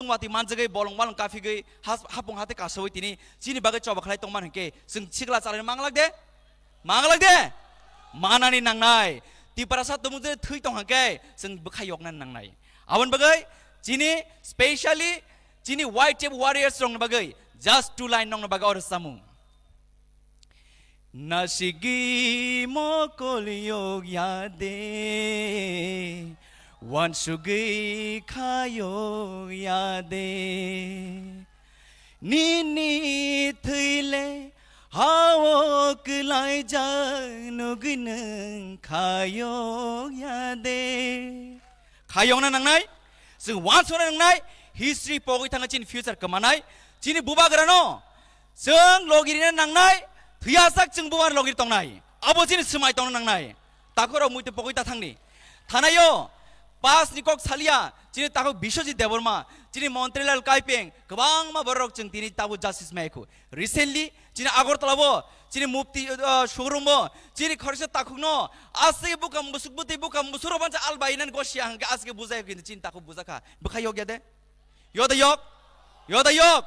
Mati manjagai bolong malong kafi gai hapung hate kasawai tini sini bagai coba khalai tong man hengke sing sikla salani manglak de manani nangnai ti parasat tumute thui tong hengke sing bukhayok nan nangnai awan bagai sini specially sini white tape warriors rong bagai just 2 line nong bagai or samu nasigi mokoliyog yade wan sugi kayo yade ni thile hawok lai janugin kayo yade kayo na nangnai sing wan sona nangnai history pogoi thanga chin future kamanai chini bubagrano sing logirina nangnai thiasak ching bubar logir tongnai abo chini smai tong nangnai takoro muite pogoi ta thangni thanayo pas nikok salia chini tako Biswajit Deborma chini Montreal Kaipeng kabang ma borok ching tini tabu justice maiku recently chini Agartala bo chini mufti showroom bo chini kharsa takukno asge bukam busukbuti bukam busuro bancha albainan gosia hangke asge buzai kin chini tako buzaka bukha yogya de yoda yok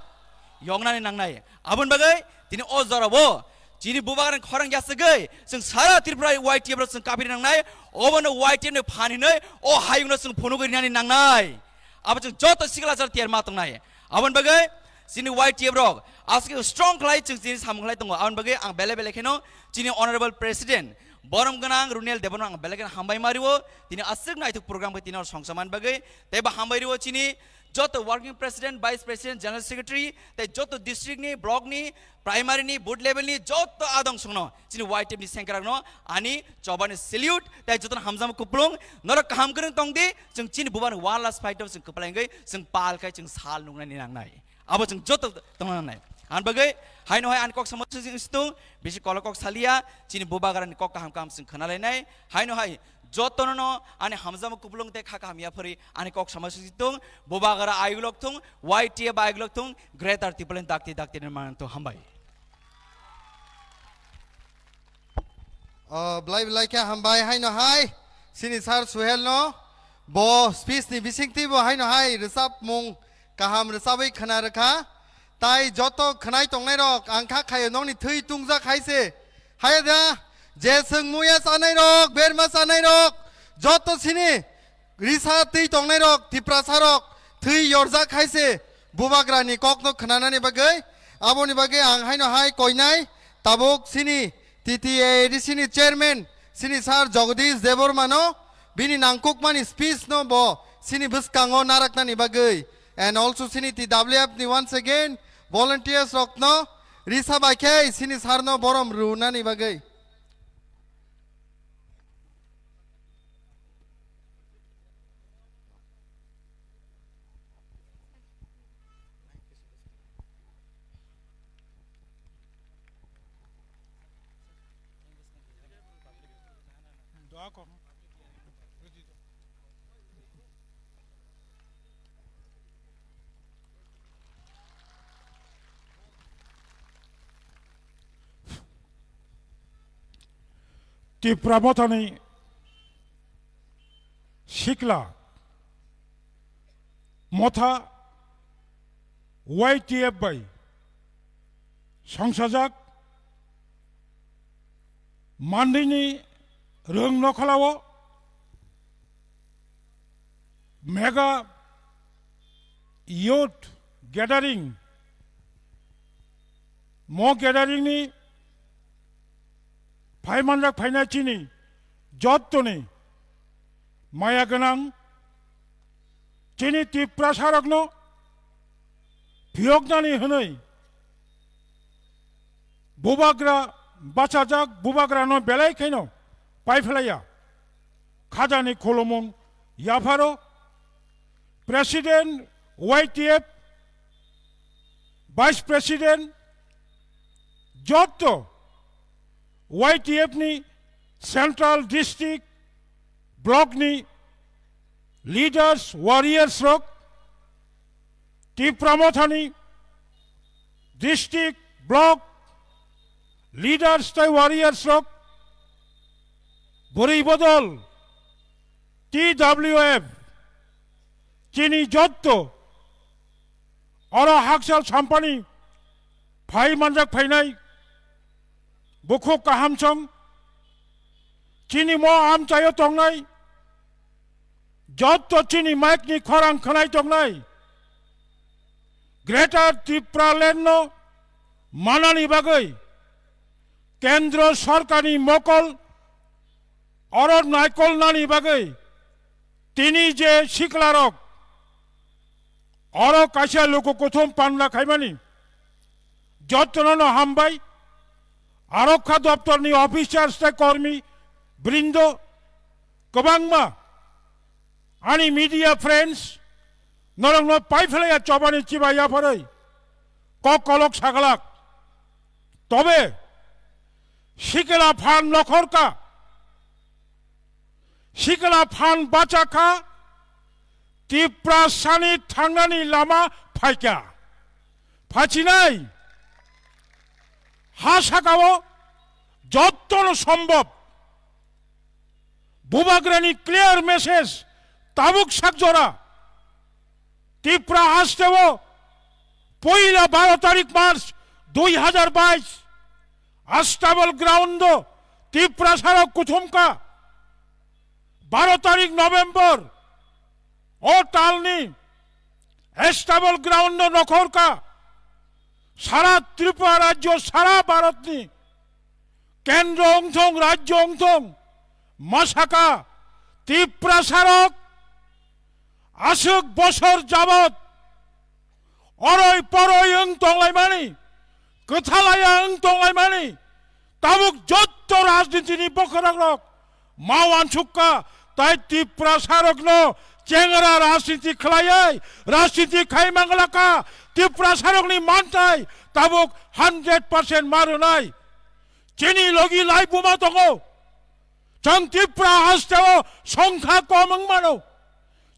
yongnani nangnai abun bagai tini ozara bo chini bubagan khorang yasagai sing sara Tripura white table sing kapiri nangnai obono white table phani nai o hayungno sing phono gari nani nangnai aba chung joto sigla jar tiar ma tongnai abon bagai sini white table aske strong klai chung sini samung klai tongo abon bagai ang bele kheno chini honorable president borom ganang Runel Deborma ang bele kan hambai mariwo tini asik nai tu program ke tini songsaman bagai teba hambai riwo chini joto working president vice president general secretary te joto district ni block ni primary ni board level ni joto adong sungno chini white tape ni sengkaragno ani chobani salute te joto hamjam kuplung nor kaham kereng tongdi chung chini buban one last fight of chung kuplangai chung pal kai chung sal nungna ni nangnai abo chung joto tongnai an bagai haino hai an kok samosu sing stung bisi kolokok salia chini bubagaran kok kaham kam sing khanalai nai haino hai jotono ani hamjam kuplung te khaka hamia phori ani kok samosu situng bubagara aigulok tung white tape aigulok tung greater tiplen dakti nirman to hambai Blai kya hambai hai no hai sini sar suhel no bo speech ni bising ti bo hai no hai resap mung kaham resabai khana rakha tai joto khanai tongnai rok angkha khayo nong ni thui tungja khaise hai da je sung muya sanai rok berma sanai rok joto sini risa tui tongnai rok Tripura sarok thui yorja khaise bubagra ni kok no khanana ni bagai aboni bagai ang hai no hai koinai tabuk sini TTA sini chairman sini sar Jagadish Deborma no bini nangkuk mani speech no bo sini buskango narakna ni bagai and also sini TWF ni once again volunteers rok no risa bakai sini sar no borom runa ni bagai Tripura Mothani Shikla Motha YTF by Sangsajak Mandini Rung Nokalawo Mega Youth Gathering Mo Gathering ni 파이만락 파이나치니 젖도니 마야근앙 제니 Tripura 사락노 비옥나니 흔의 부바그라 바차작 부바그라노 벨라이케노 파이플라야 카자니 콜로몬 야파로 프레시덴트 YTF 바이스 프레시덴트 젖도 YTF ni Central District Block ni Leaders Warriors Rock Tripura Mothani District Block Leaders Tai Warriors Rock Bori Bodol TWF Chini Jotto Oro Haksal Sampani Pai Manjak Painai Bukuk Kahamsam Chini Mo Am Chayo Tongnai Jot to Chini Mike Ni Korang Kanai Tongnai Greater Tripura Lenno Manani Bagai Kendro Sarkani Mokol Oror Naikol Nani Bagai Tini Je Shiklarok Oro Kasha Loko Kothom Panla Kaimani Jotono Hambai Arokha Doptor ni officers te kormi Brindo Kobangma Ani media friends Norong no paiflaya chobani chibaya parai Kokolok sagalak Tobe Shikela Phan Lokhorka Shikela Phan Bachaka Tripura Sani Thangnani Lama Phaika Phachinai Hasakawo Jottono Sombhob Bubagrani clear message Tabuk Sakjora Tripura Hastewo Poila 12 তারিখ March 2022 Astable ground Tripura Saro Kuthumka 12 তারিখ November ও টালনি Astable ground নখরকা সারা ত্রিপুরা রাজ্য সারা ভারতনি কেন্দ্র অংথং রাজ্য অংথং মাসাকা ত্রিপুরা সারক আশুক বছর যাবত অরয় পরয় অংতংলাইমানি কথালায়া অংতংলাইমানি তাবুক যত রাজনীতিনি বখরক মাওয়ান সুক্কা তাই ত্রিপুরা সারক ন চেংরা রাজনীতি খেলায় রাজনীতি খাই মাংলাকা Tripura Sarokni Mantai Tabuk 100% Marunai Chini Logi Lai Buma Tongo Chang Tripura Hasteo Songkha Komang Mano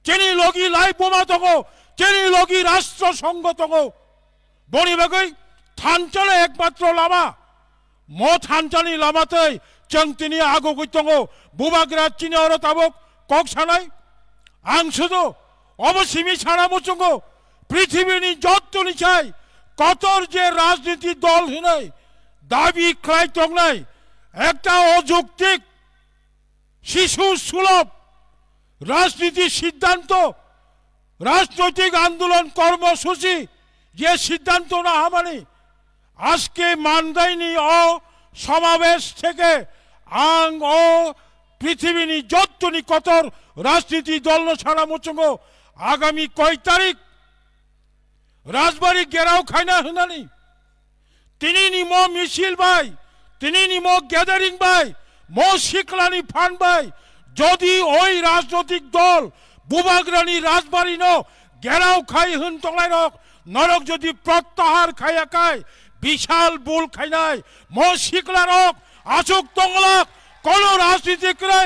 Chini Logi Lai Buma Tongo Chini Logi Rastro Songo Tongo Boni Bagai Thanchale Ekmatro Lama Mo Thanchani Lamatei Chang Tini Ago Tongo Bubagra Chini Oro Tabuk Kok Sanai Angsudo Obosimi Sana Muchungo পৃথিবীনি যতনি চাই কতর যে রাজনীতি দল হিনাই দাবি Cry তংনাই একটা অযৌক্তিক শিশু সুলভ রাজনীতি সিদ্ধান্ত রাজনৈতিক আন্দোলন কর্মসূচি যে সিদ্ধান্ত না হামানি আজকে মানদাইনি ও সমাবেশ থেকে আং ও পৃথিবীনি যতনি কতর রাজনীতি দল ছাড়া মুচঙ্গ আগামী কয় তারিখ রাজবাড়ি গেরাও খাইনা হনানি তিনি নি মো মিছিল ভাই তিনি নি মো গ্যাদারিং ভাই মো শিকলানি ফান ভাই যদি ওই রাজনৈতিক দল বুবাগ্রানি রাজবাড়ি ন গেরাও খাই হন তংলাই রক নরক যদি প্রত্যাহার খাইয়া খায় বিশাল বুল খাইনাই মো শিকলা রক আশোক তংলাক কোন রাজনীতি করে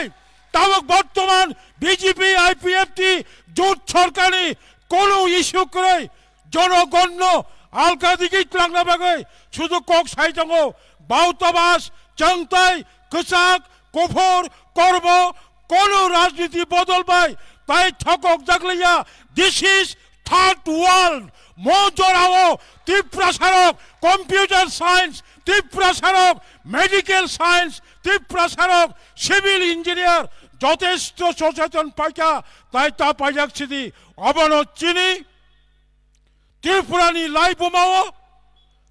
তাবক বর্তমান বিজেপি আইপিএফটি জোট সরকারি কোন ইস্যু করে জনগণ্য আলকা দিকে লাংনা বাগে শুধু কক সাইজঙ্গ বাউতবাস চাংতাই কসাক কফর করব কোন রাজনীতি বদল পাই তাই ঠকক জাগলিয়া দিস ইজ থার্ড ওয়ার্ল্ড মজরাও ত্রিপুরা সারক কম্পিউটার সায়েন্স ত্রিপুরা সারক মেডিকেল সায়েন্স ত্রিপুরা সারক সিভিল ইঞ্জিনিয়ার যথেষ্ট সচেতন পাইকা তাই তা পাইয়াছি অবন চিনি Tripurani Lai Bumao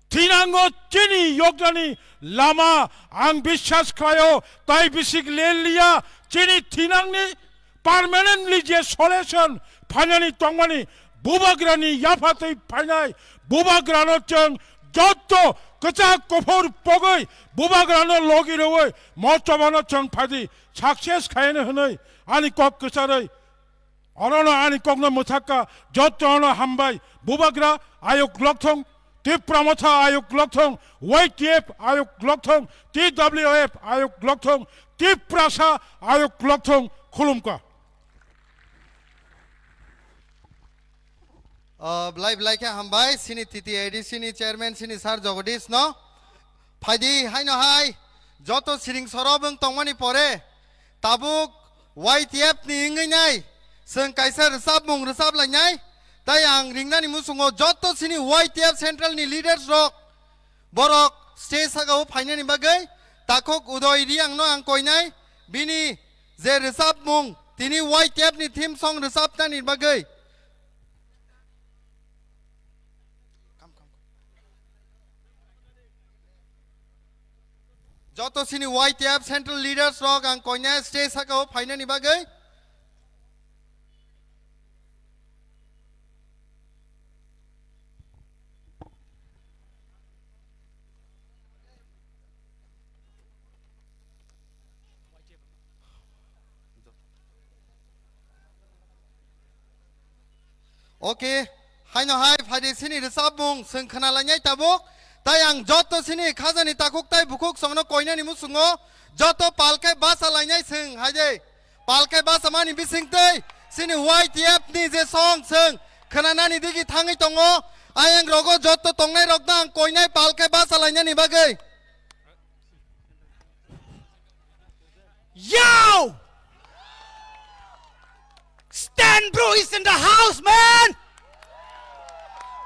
Tinango Chini Yogdani Lama Ang Bishas Krayo Tai Bisik Lelia Chini Tinangni Permanently Je Solution Panani Tongmani Bubagrani Yapati Panai Bubagrano Chang Jotto Kachak Kopor Pogoi Bubagrano Logi Roy Mochamano Chang Padi Success Kaine Hanoi Ani Kok Kasarai Orona Ani Kogna Mutaka Jotono Hambai Bubagra Ayok Lokthong Tripura Motha Ayok Lokthong YTF Ayok Lokthong TWF Ayok Lokthong Tripura Sa Ayok Lokthong Khulumka Blai ke hambai sini titi AD sini chairman sini sar jagadish no phaidi hai no hai joto siring sorobung tongmani pore tabuk YTF ni ingai nai seng kaisar resab mung resab lai nai tayang ringnani musungo joto sini YTF Central ni leaders rok borok stage sagao phainani bagai takok udoy riang no ang koinai bini je resap mung tini YTF ni theme song resap tani bagai joto sini YTF Central leaders rok ang koinai stage sagao phainani bagai Okay, hai no hai phai sini resap mung seng khanalanyai tabuk tayang joto sini khazani takuk tai bukuk songno koina ni musungo joto palkai basa lanyai seng hai de palkai basa mani bising tai sini YTF ni je song seng khananani digi thangai tongo ayang rogo joto tongnai rokdang koinai palkai basa lanyai ni bagai Yo! Stan Bro is in the house, man!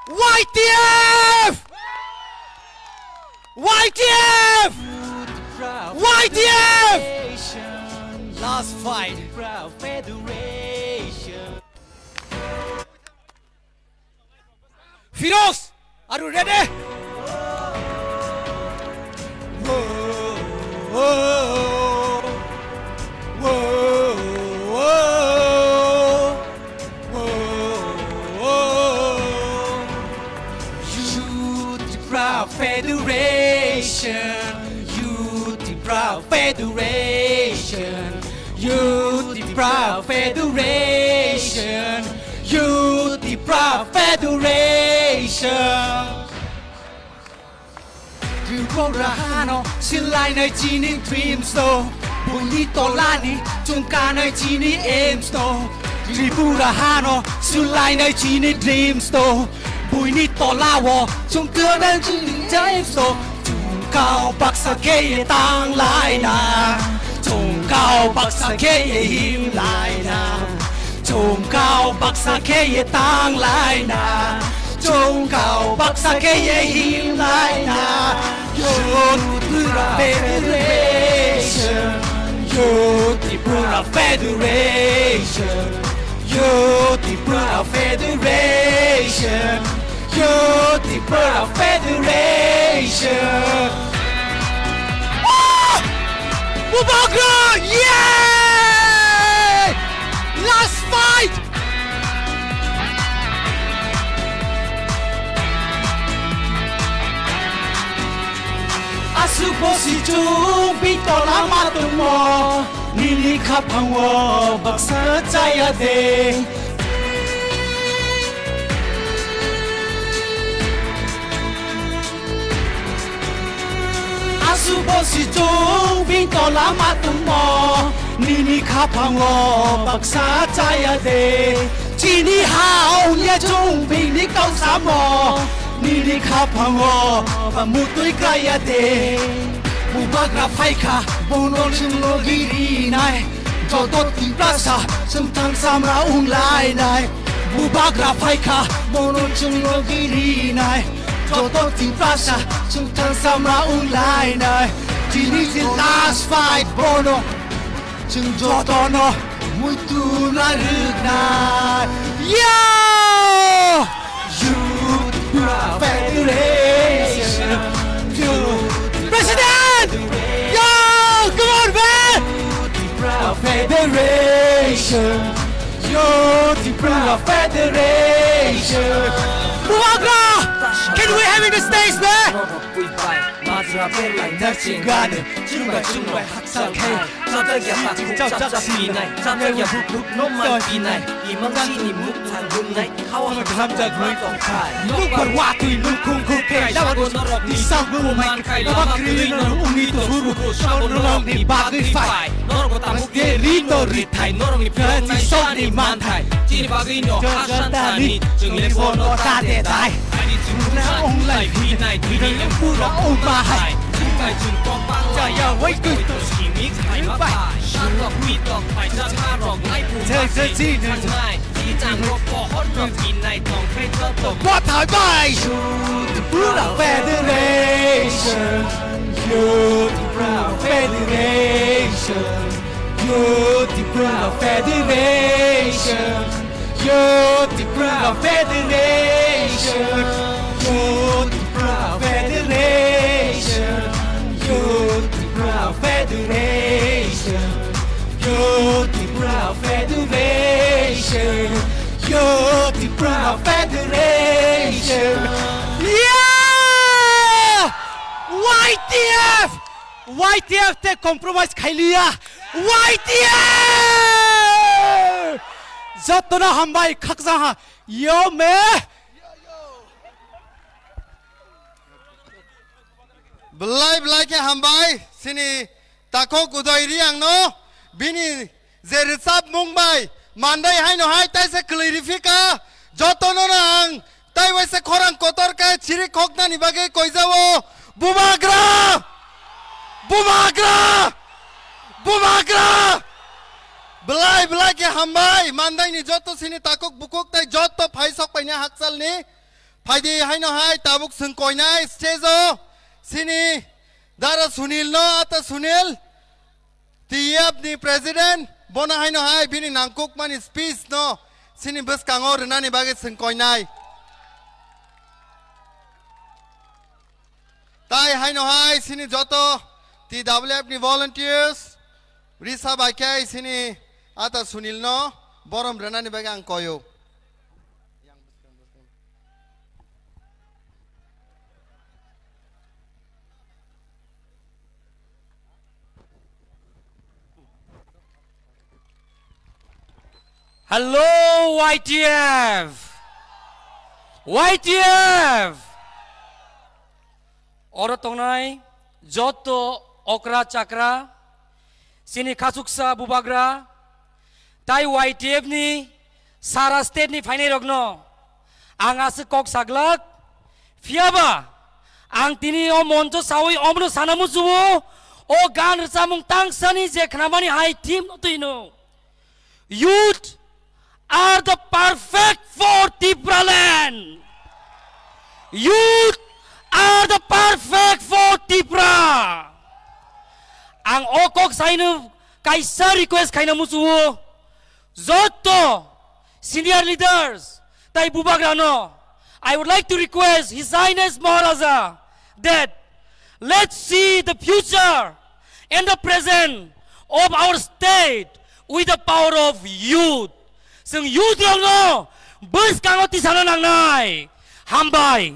YTF! YTF! YTF! Last fight. Firoz, are you ready? Federation, Youth Proud Federation, Youth Proud Federation, Youth Proud Federation. Tribunahano silai nơi chi ni dreams to, bonito lani chungka nơi chi ni aims to. Tribunahano silai nơi chi ni dreams to. Bùi ni to lawo chung cơ đang chỉ trái số chung cao bắc sa kê tăng lại na chung cao bắc sa kê hiểm lại na chung cao bắc sa kê tăng lại na chung cao bắc sa kê hiểm lại na Youth Federation Youth Federation Youth Federation Youth Federation Mubagra! Yeah! Last fight! Asuposi chung bitola matumo Nili kapangwo baksa jaya de Asuposi chung bitola matumo Nili kapangwo baksa jaya de Chini hao lia chung bini kau samo Nili kapangwo bamutui kaya de Mubagra faika bono chunglo giri nai Jodo timplasa semtang samra unglai nai Mubagra faika bono chunglo giri nai Jodo timplasa semtang samra unglai nai This is the last fight bono chung jodo no muito larug nai Yo! Youth Federation President! Yo! Come on, man! Federation! Youth Federation! Mubagra! Can we have in the stage, man? Garden, Junga Junga, Hatsake, Zadaga, Pinai, Zadaga, no man Pinai, Imangini Mutan Gunai, how I come that great on time. Look at what we look on cooking, the Sabu Mankai, Labakrino, Unito, Shadow, the Baggy Fight, Norgotamuke, Rito, Ritai, Normi, Planty, Sony, Mantai, Tiribagino, Hasantani, Junglifono, Tade, Die. Only Pinai, Pinai, Pura, Omaha. Hãy subscribe cho kênh Ghiền Mì Gõ để không bỏ lỡ những video hấp dẫn What time I Proud Federation Youth Proud Federation Youth Proud Federation Youth Proud Federation Youth Proud Federation Youth Proud Federation Youth Proud Federation Youth Proud Federation Yeah! YTF! YTF te compromise खाइलिया YTF! जतना हम भाई खकजा हाँ यो में belai ke hambai sini takok udai riang no bini zerisap mumbai mandai hai no hai tai se clarifika joto no nang tai wai se khorang kotor ka chiri khokna ni bage koi jawo bumagra bumagra bumagra belai ke hambai mandai ni joto sini takok bukok tai joto phai sok pai na haksal ni phai di hai no hai tabuk sung koi nai stezo sini dara sunil no ata sunil tiap ni president bona hai no hai bini nangkuk mani speech no sini bus kangor nani bagi sengkoi nai tai hai no hai sini joto TWF ni volunteers risa bakai sini ata sunil no borom renani bagi angkoyo Hello YTF YTF Orang tongnai joto okra chakra sini khasuksa bubagra tai YTF ni sara state ni final rogno ang ase kok saglak fiaba ang tini o monjo sawi omno sanamu suwo o gan samung tangsani je khnamani hai team no tuino youth are the perfect for Tipraland. Youth are the perfect for Tipra. Ang okok sa ino kaisa request kayo na musuwo. Zoto, senior leaders, tay bubagrano. I would like to request His Highness Maharaja that let's see the future and the present of our state with the power of youth. Sung youth lang no, bus kango ti sana nang nai, hambay.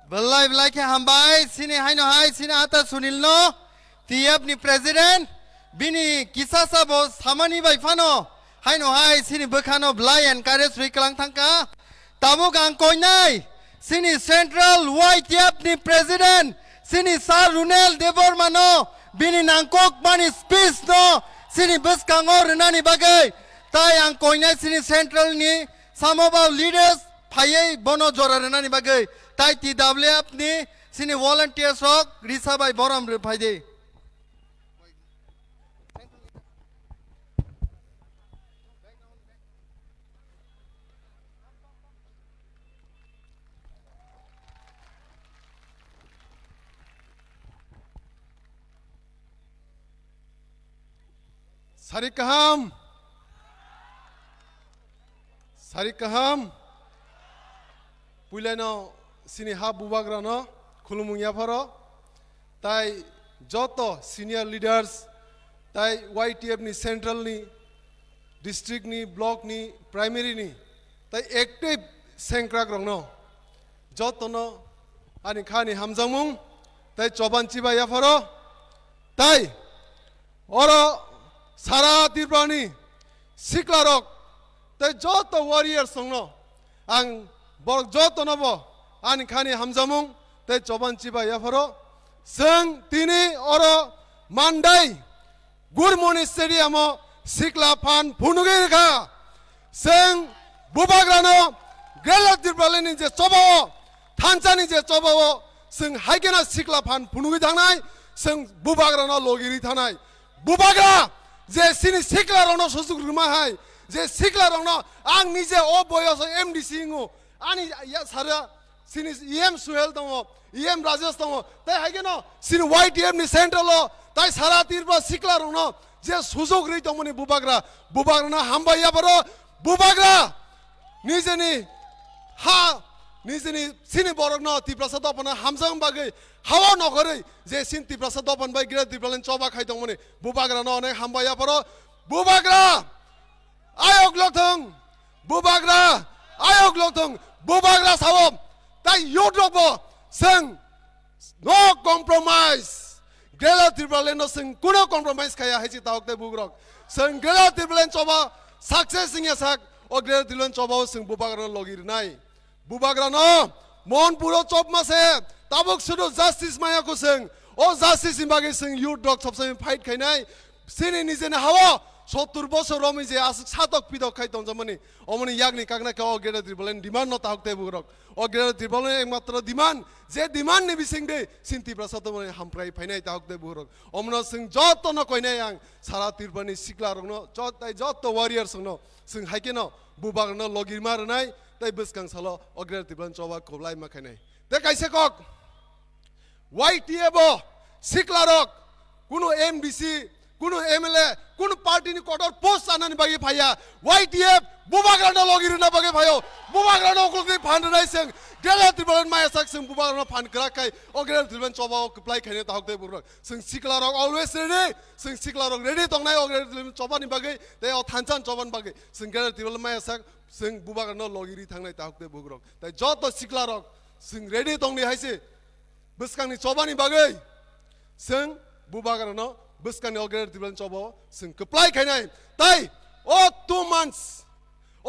belai ke hambai sini hai no hai sini ata sunil no tiap ni president bini kisa sabo samani bai fano hai no hai sini bekhano belai encourage riklang thangka tabu gang koi nai sini central YTF ni president sini Sar Runel Devor mano bini nangkok mani speech no sini bus kangor nani bagai tai ang koi nai sini central ni some of our leaders phai bono jora nani bagai tai TWF ni sini volunteers rock risa bai boram re phai de Sarikaham Puleno sini ha bubagrano khulumung yafaro tai joto senior leaders tai YTF ni central ni district ni block ni primary ni tai active sengkrak rongno joto no ani khani hamjamung tai choban chiba yafaro tai oro Sara Tirprani Siklarok tai joto warrior songno ang borok joto nobo ani khani hamjamung tai choban chiba yafaro seng tini oro mandai gurmoni stadium sikla phan phunuge kha seng bubagrano grela Tirprani je chobo thanchani je chobo seng haigena sikla phan phunuge thangnai seng bubagrano logiri thanai bubagra যে সিনি সিকলা রং সুযোগ Ruma high যে সিকলা রং আং নিজে ও বয়স MDC ইংো আনি সারা সিনি EM Suhel দङ EM Rajesh দङ তাই হাইগে ন সিনি YTF নি সেন্ট্রাল তাই সারা ত্রিপুরা সিকলা রং যে সুযোগ রই দমনি বুবাগ্রা না হামবাইয়া বড় বুবাগ্রা নিজেনি হা নিজেনি সিনি বরক ন ত্রিপ্রাসা দপনা হামজাং বাগै হাওয়া নগरै যে সিন ত্রিপ্রাসা দপন বাই গিরা ত্রিপ্রালেন চবা খাই দমনি বুবাগ্রা ন অনেক হামবাইয়া বড় বুবাগ্রা আয়োগ লথং বুবাগ্রা আয়োগ লথং বুবাগ্রা সাবম তাই ইউদ্রব जों नो कम्प्रमाइज गेला ত্রিপুরালেন जों কোনো कम्प्रमाइज खाया हाइसि तावकते बुग्रक जों गेला ত্রিপুরালেन चबा सक्सेस सिंया साक ओ गेला ত্রিপুরালেन चबा जों बुबाग्रा लगिर नाय बुबाग्रा न मन पुरो चब मासे ताबक सुदु जस्टिस मायाको जों ओ जस्टिस बागै जों युथ डक सबसे फाइट खाइनाय सिनि निजेने हावा 70 বছর রমি যে আস সাতক পিদক খাই তঞ্জমনি অমনি ইয়াগনি কাগনা কে অগেরা ত্রিবলেন ডিমান্ড ন তাহকতে বুরক অগেরা ত্রিবলেন একমাত্র ডিমান্ড যে ডিমান্ড নি বিসিং দে সিনতি প্রসাদ মনে হামপ্রাই ফাইনাই তাহকতে বুরক অমন সিং যত ন কইনাই আং সারা ত্রিবনি সিকলা রং যত তাই যত ওয়ারিয়ার সং সিং হাইকে ন বুবাগ ন লগির মার নাই তাই বসকাং সালো অগেরা ত্রিবলেন চবা কবলাই মাখাইনাই তে কাইসে কক ওয়াইটিএব সিকলা রক কোনো এমডিসি কোনো এমএলএ কোনো পার্টি নি কটর পোস্ট আনানি বাগে ভাইয়া ওয়াইটিএফ বুবাগ্রানো লগির না বাগে ভাইও বুবাগ্রানো ওকলকে ফান্ড রাইসং গেলা ত্রিবলেন মায়া সাক সং বুবাগ্রানো ফান্ড করাকাই ও গেলা ত্রিবলেন চবাও কপ্লাই খাইনে তাহকতে বুরক সং সিকলা রক অলওয়েজ রেডি সং সিকলা রক রেডি তংনাই ও গেলা ত্রিবলেন চবানি বাগে তে ও থানচান চবান বাগে সং গেলা ত্রিবলেন মায়া সাক সং বুবাগ্রানো লগিরি থাংনাই তাহকতে বুরক তাই যত সিকলা রক সং রেডি তংনি হাইছে বসকাংনি চবানি বাগে সং বুবাগ্রানো বসকানি অগের ত্রিবলেন চবাও সং কপ্লাই খাইনাই তাই ও 2 months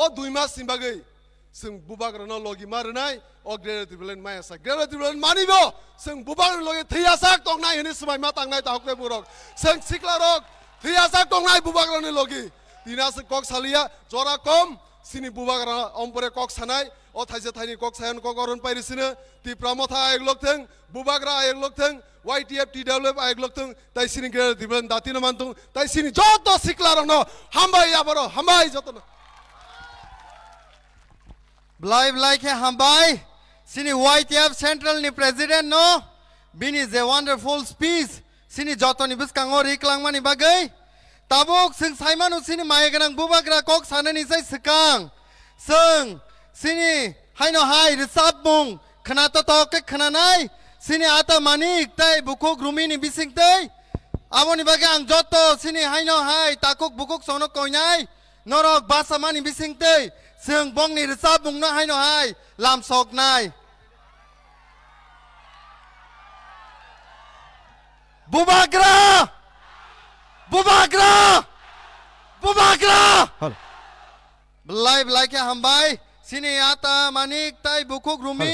ও 2 মাস সিমবাগै जों बुबाग्रानो लगी मारनाय ओ ग्रेड त्रिबलेन मायासा ग्रेड त्रिबलेन मानिबो जों बुबाग्रानो लगी थैयासाक तंनाय हने समाय मा तांनाय ताहकले बुरक जों सिकला रक थैयासाक तंनाय बुबाग्रानो लगी दिनास कक सालिया जरा कम सिनि बुबाग्रा अमपरे कक सानाय ओ थाइसे थाइनि कक सायन कक अरन पाइरिसिनो ति प्रमथा आयग लकथों बुबाग्रा आयग लकथों वाइटिएफ टिडब्ल्यूएफ आयग लकथों ताइ सिनि ग्रेड त्रिबलेन दातिनो मानथों ताइ सिनि जत सिकला रनो हामबाय याबरो हामबाय जतनो Blai ke hambai sini YTF Central ni president no bini is a wonderful speech sini joto ni biskango riklang mani bagai tabuk sing saimanu sini maeganang bubagra kok sanani sai sekang sing sini haino hai resap mung khana to ke khana nai sini ata manik tai bukuk rumi ni bising tai amoni bagai ang joto sini haino hai takuk bukuk sono koinai norok basa mani bising taiซึ่งบ้องนี่ทราบมุงนะให้หน่อยลามศอกนายบูบากราบูบากราบูบากราไล่แค่หำใบสินีอาตามานิกไตบุคุกรุมี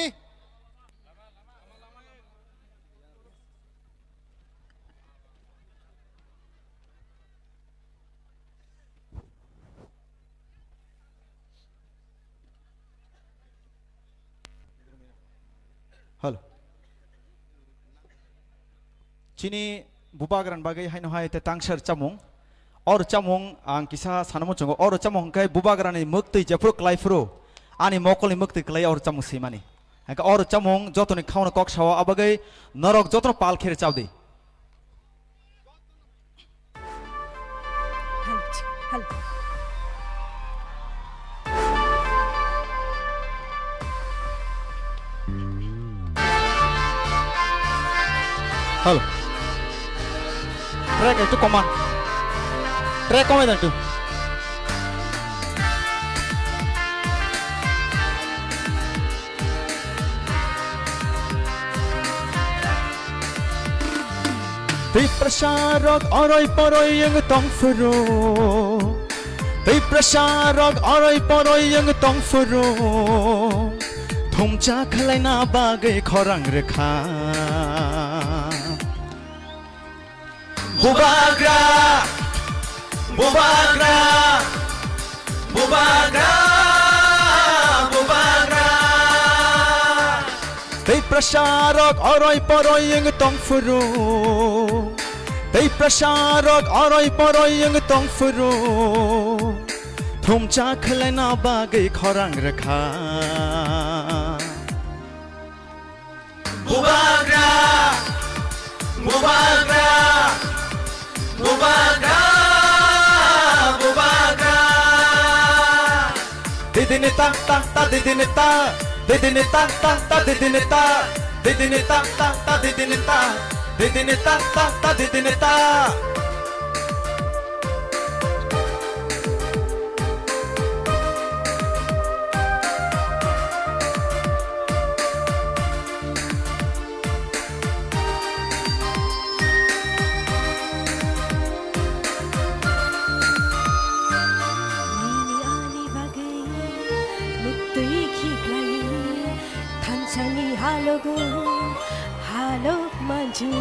Halo. Chini bubagram bagai haino hai te tangshar chamung or chamung ang kisa sanamo chungo or chamung kai bubagrani mukti japro klaifro ani mokoli mukti klai or chamung simani haka or chamung jotoni khauna kok sawa abagai norok jotno pal khere chawdi hal Halo. Track itu koman. Track komen itu. Di prasyarak aray paray yang tangfuro. Di prasyarak aray paray yang tangfuro. Thumcha khalai na bagai khorang rekha. Bubagra, bubagra, bubagra, bubagra. Tei prasyarak aray paray yang tangfuro. Ei prasarok oroi poroi yang tongfuru Thumcha khlai na bagai khorang rakha Bubagra Bubagra Bubagra Bubagra Didine ta ta ta didine ta Didine ta ta ta didine ta Didine ta ta ta didine ta Didine ta ta ta didine ta Halo maju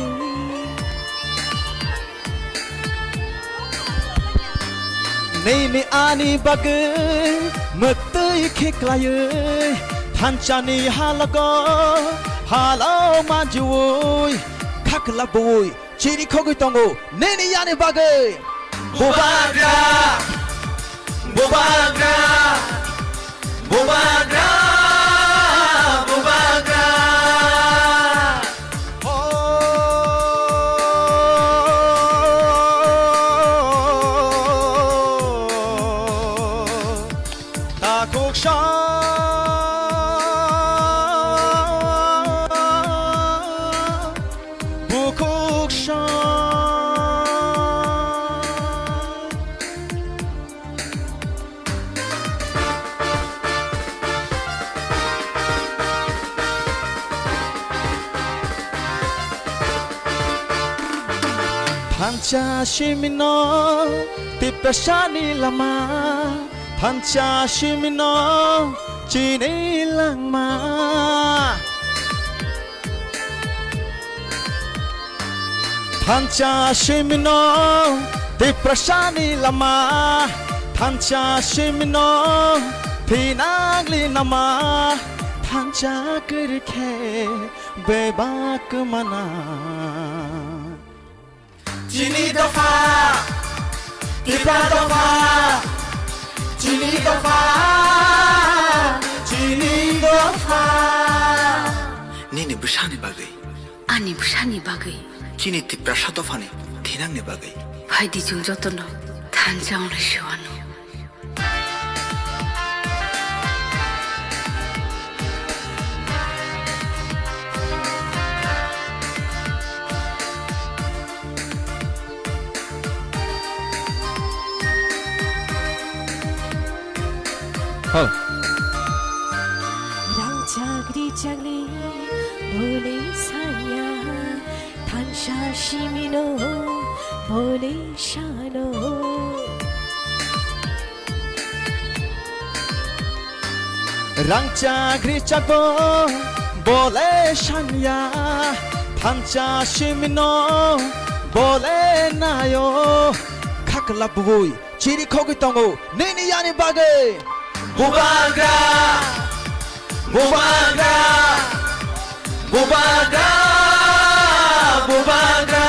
Nei ni ani bagai Metai khiklayai Thanchani halago Halo majuoi Khaklaboi Chiri khogui tongo Nei ni ani bagai Bubagra Bubagra Bubagra Bubagra Pancha shimino Tipashani lama Pancha shimino Chini langma Pancha shimino Tipashani lama Pancha shimino Pinagli nama Pancha kirke Bebak mana Chini dofa Tipa dofa Chini dofa Chini dofa Nini bushani bagai Ani bushani bagai Chini tipra shatofani Thinang ni bagai Haidi jung jotono Thanjaung na shiwano Rang chagri chagli Bole sanya Thansha shimino Bole shano Rangcha grichabo Bole shanya Thancha shimino Bole nayo Khaklabui Chiri khogui tongo Nini yani bagai Bubagra Bubagra Bubagra Bubagra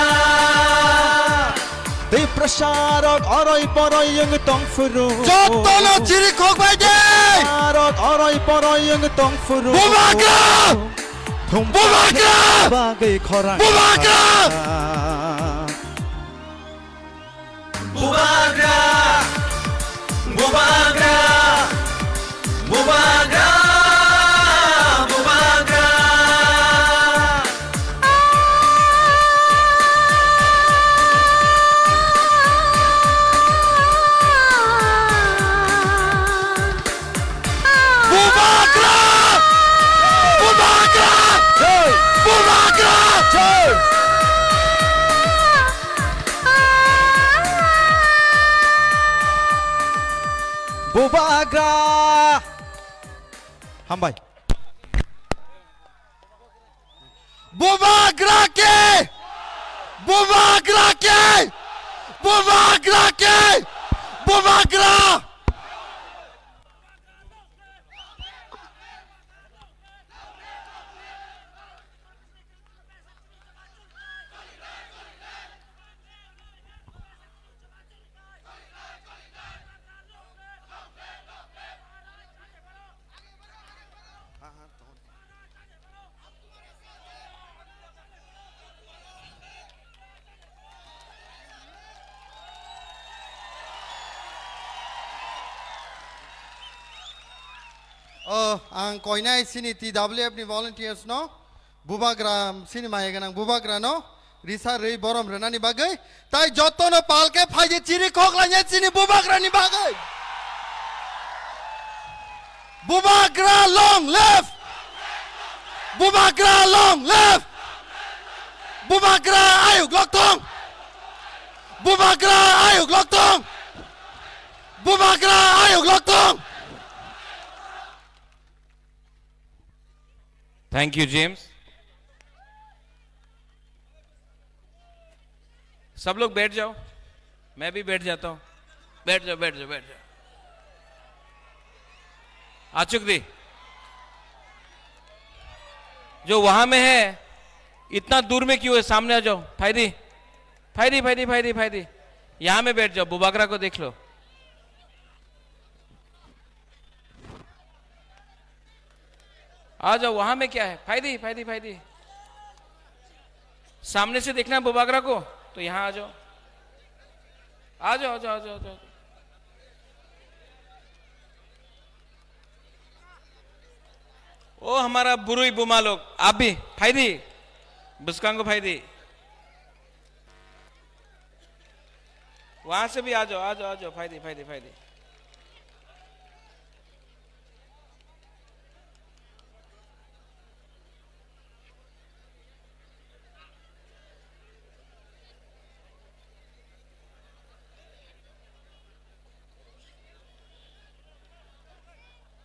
Dei prasarok oroi poroi yang tongfuru Jotono chiri khogbai de Prasarok oroi poroi yang tongfuru Bubagra Bubagra Bagai khorang Bubagra Bubagra Bubagra Bubagra Bubagra Bubagra Bubagra Bubagra Bubagra Hambai Bubagra ke Bubagra ke Bubagra ke Bubagra आं कोयनाय सिनि TWF नि volunteers no bubagra sini maya ganang bubagra no risa rei borom renani bagai tai joto no palke phaje chiri khoklanya sini bubagra ni bagai bubagra long left bubagra long left bubagra ayuk loktong bubagra ayuk loktong bubagra ayuk loktong. Thank you James. सब लोग बैठ जाओ, मैं भी बैठ जाता हूं। बैठ जाओ बैठ जाओ बैठ जाओ। आचुक दी जो वहां में है इतना दूर में क्यों है? सामने आ जाओ। फायदी फायदी फायदी फायदी फायदी यहां में बैठ जाओ, बुबागरा को देख लो। आ जाओ, वहां में क्या है? फायदी फायदी फायदी सामने से देखना बुबागरा को, तो यहां आ जाओ आ जाओ आ जाओ आ जाओ आ जाओ। ओ हमारा बुरुई बुमा लोग, आप भी फायदी बुस्कांगो फायदी वहां से भी आ जाओ आ जाओ आ जाओ। फायदी फायदी फायदी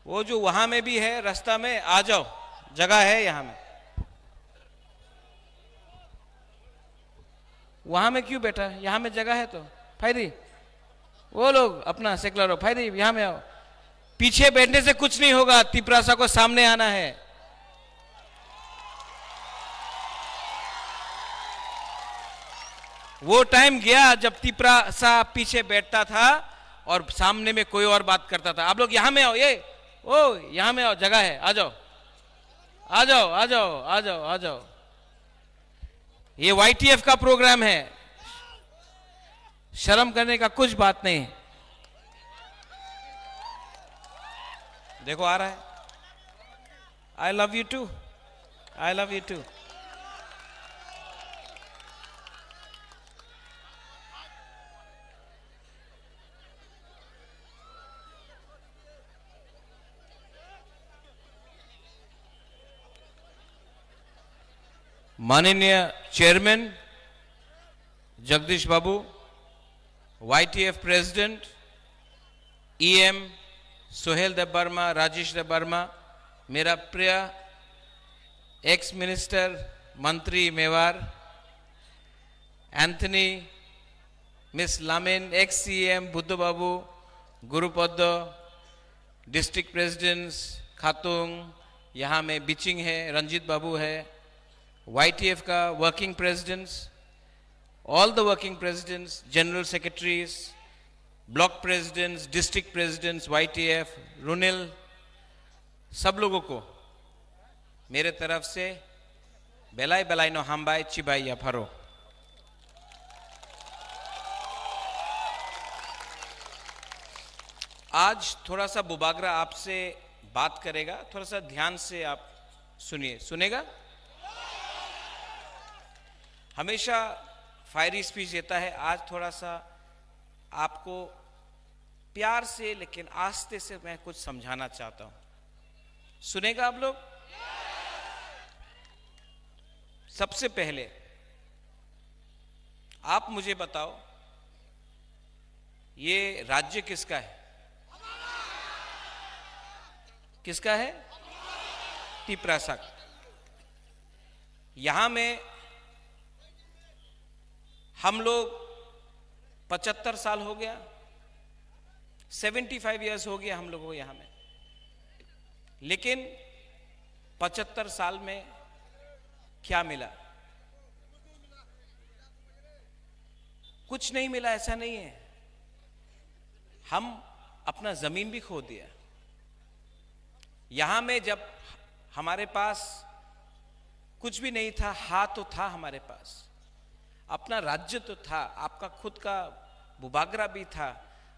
वो जो वहां में भी है रास्ता में, आ जाओ, जगह है यहां में। वहां में क्यों बैठा है? यहां में जगह है तो। फायदी वो लोग अपना सेकुलर हो। फायदी यहां में आओ। पीछे बैठने से कुछ नहीं होगा, तिपरासा को सामने आना है। वो टाइम गया जब तिपरासा पीछे बैठता था और सामने में कोई और बात करता था। आप लोग यहां में आओ, ये ओ यहां में आओ, जगह है, आ जाओ आ जाओ आ जाओ आ जाओ आ जाओ। ये YTF का प्रोग्राम है, शर्म करने का कुछ बात नहीं है। देखो आ रहा है। I love you too, I love you too. माननीय chairman Jagdish Babu, YTF president EM Sohel Dev Verma, Rajesh Dev Verma, मेरा प्रिय एक्स मिनिस्टर मंत्री Mewar Anthony, Miss Lamen, ex CM Buddha Babu, Gurupada, district presidents खातुंग, यहाँ में बिचिंग है, रंजीत बाबू है, YTF का working presidents, all the working presidents, general secretaries, block presidents, district presidents, YTF, रुनिल, सब लोगों को मेरे तरफ से बेलाई बेलाई नो हमबाई चिबाई या फरो। आज थोड़ा सा बुबागरा आपसे बात करेगा, थोड़ा सा ध्यान से आप सुनिए। सुनेगा? हमेशा फायरी स्पीच देता है, आज थोड़ा सा आपको प्यार से लेकिन आस्ते से मैं कुछ समझाना चाहता हूं। सुनेगा आप लोग? सबसे पहले आप मुझे बताओ, ये राज्य किसका है? किसका है? तिपरासा। यहां में हम लोग 75 साल हो गया, 75 इयर्स हो गया हम लोगों को यहां में। लेकिन 75 साल में क्या मिला? कुछ नहीं मिला, ऐसा नहीं है। हम अपना जमीन भी खो दिया। यहां में जब हमारे पास कुछ भी नहीं था, हाथ तो था हमारे पास, अपना राज्य तो था, आपका खुद का बुबागरा भी था,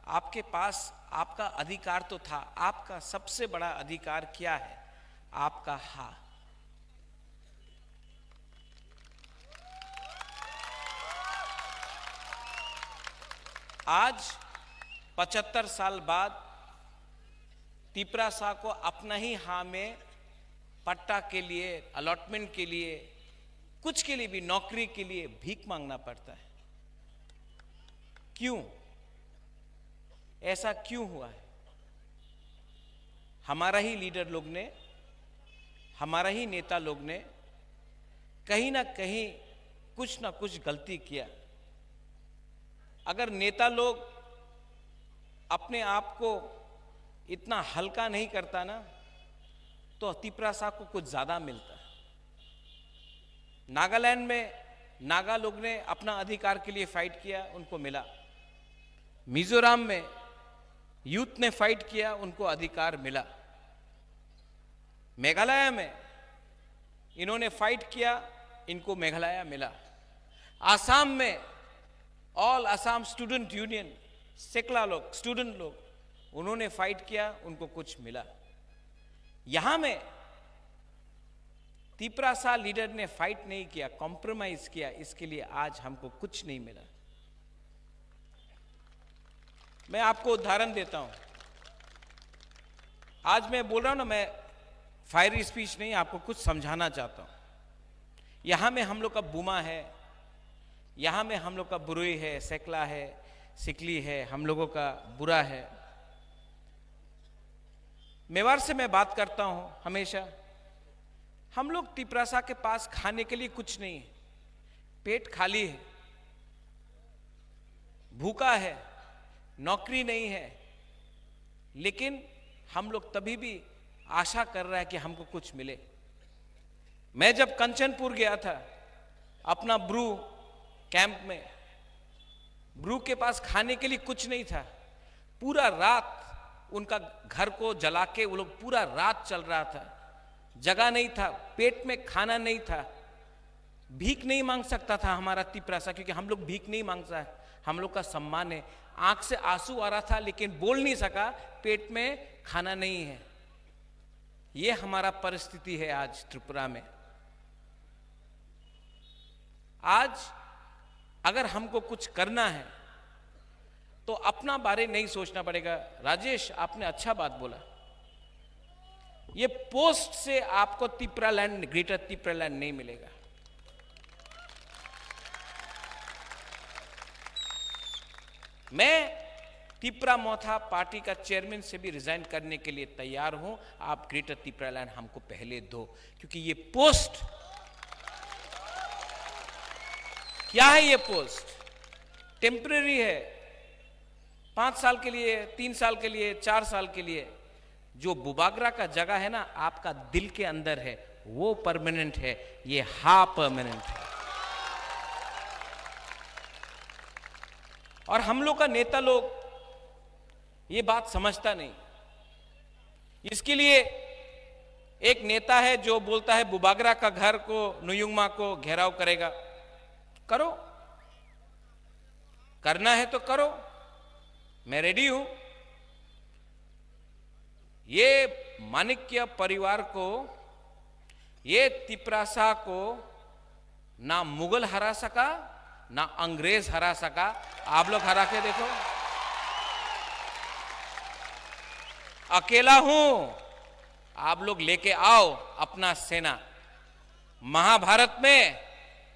आपके पास आपका अधिकार तो था। आपका सबसे बड़ा अधिकार क्या है? आपका हाँ। आज 75 साल बाद तिपरासा को अपना ही हाँ में पट्टा के लिए, अलॉटमेंट के लिए, कुछ के लिए भी, नौकरी के लिए भीख मांगना पड़ता है। क्यों? ऐसा क्यों हुआ है? हमारा ही लीडर लोग ने, हमारा ही नेता लोग ने कहीं ना कहीं कुछ ना कुछ गलती किया। अगर नेता लोग अपने आप को इतना हल्का नहीं करता ना, तो तिपरासा को कुछ ज्यादा मिलता। नागालैंड में नागा लोग ने अपना अधिकार के लिए फाइट किया, उनको मिला। मिजोरम में यूथ ने फाइट किया, उनको अधिकार मिला। मेघालय में इन्होंने फाइट किया, इनको मेघालय मिला। आसाम में ऑल असम स्टूडेंट यूनियन, सेकला लोग, स्टूडेंट लोग, उन्होंने फाइट किया, उनको कुछ मिला। यहां में तिपरासा लीडर ने फाइट नहीं किया, कॉम्प्रोमाइज किया, इसके लिए आज हमको कुछ नहीं मिला। मैं आपको उदाहरण देता हूं। आज मैं बोल रहा हूं ना, मैं फायरी स्पीच नहीं, आपको कुछ समझाना चाहता हूं। यहां में हम लोग का बुमा है, यहां में हम लोग का बुरुई है, सेकला है, सिकली है, हम लोगों का बुरा है। मेवाड़ से मैं बात करता हूं हमेशा। हम लोग तिपरासा के पास खाने के लिए कुछ नहीं है, पेट खाली है, भूखा है, नौकरी नहीं है, लेकिन हम लोग तभी भी आशा कर रहा है कि हमको कुछ मिले। मैं जब कंचनपुर गया था अपना ब्रू कैंप में, ब्रू के पास खाने के लिए कुछ नहीं था। पूरा रात उनका घर को जला के वो लोग पूरा रात चल रहा था, जगह नहीं था, पेट में खाना नहीं था। भीख नहीं मांग सकता था हमारा तिपरासा, क्योंकि हम लोग भीख नहीं मांगता है, हम लोग का सम्मान है। आंख से आंसू आ रहा था लेकिन बोल नहीं सका, पेट में खाना नहीं है। ये हमारा परिस्थिति है आज त्रिपुरा में। आज अगर हमको कुछ करना है तो अपना बारे नहीं सोचना पड़ेगा। राजेश, आपने अच्छा बात बोला। ये पोस्ट से आपको तिपरालैंड, ग्रेटर तिपरालैंड नहीं मिलेगा। मैं तिपरा मोथा पार्टी का चेयरमैन से भी रिजाइन करने के लिए तैयार हूं। आप ग्रेटर तिपरालैंड हमको पहले दो, क्योंकि ये पोस्ट क्या है? ये पोस्ट टेम्परेरी है, 5 साल के लिए, 3 साल के लिए, 4 साल के लिए। जो बुबागरा का जगह है ना, आपका दिल के अंदर है, वो परमानेंट है। ये हा परमानेंट है। और हम लोग का नेता लोग ये बात समझता नहीं। इसके लिए एक नेता है जो बोलता है बुबागरा का घर को, नुयुंगमा को घेराव करेगा। करो, करना है तो करो, मैं रेडी हूं। ये माणिक्य परिवार को, ये तिपरासा को ना मुगल हरा सका, ना अंग्रेज हरा सका। आप लोग हरा के देखो। अकेला हूं, आप लोग लेके आओ अपना सेना। महाभारत में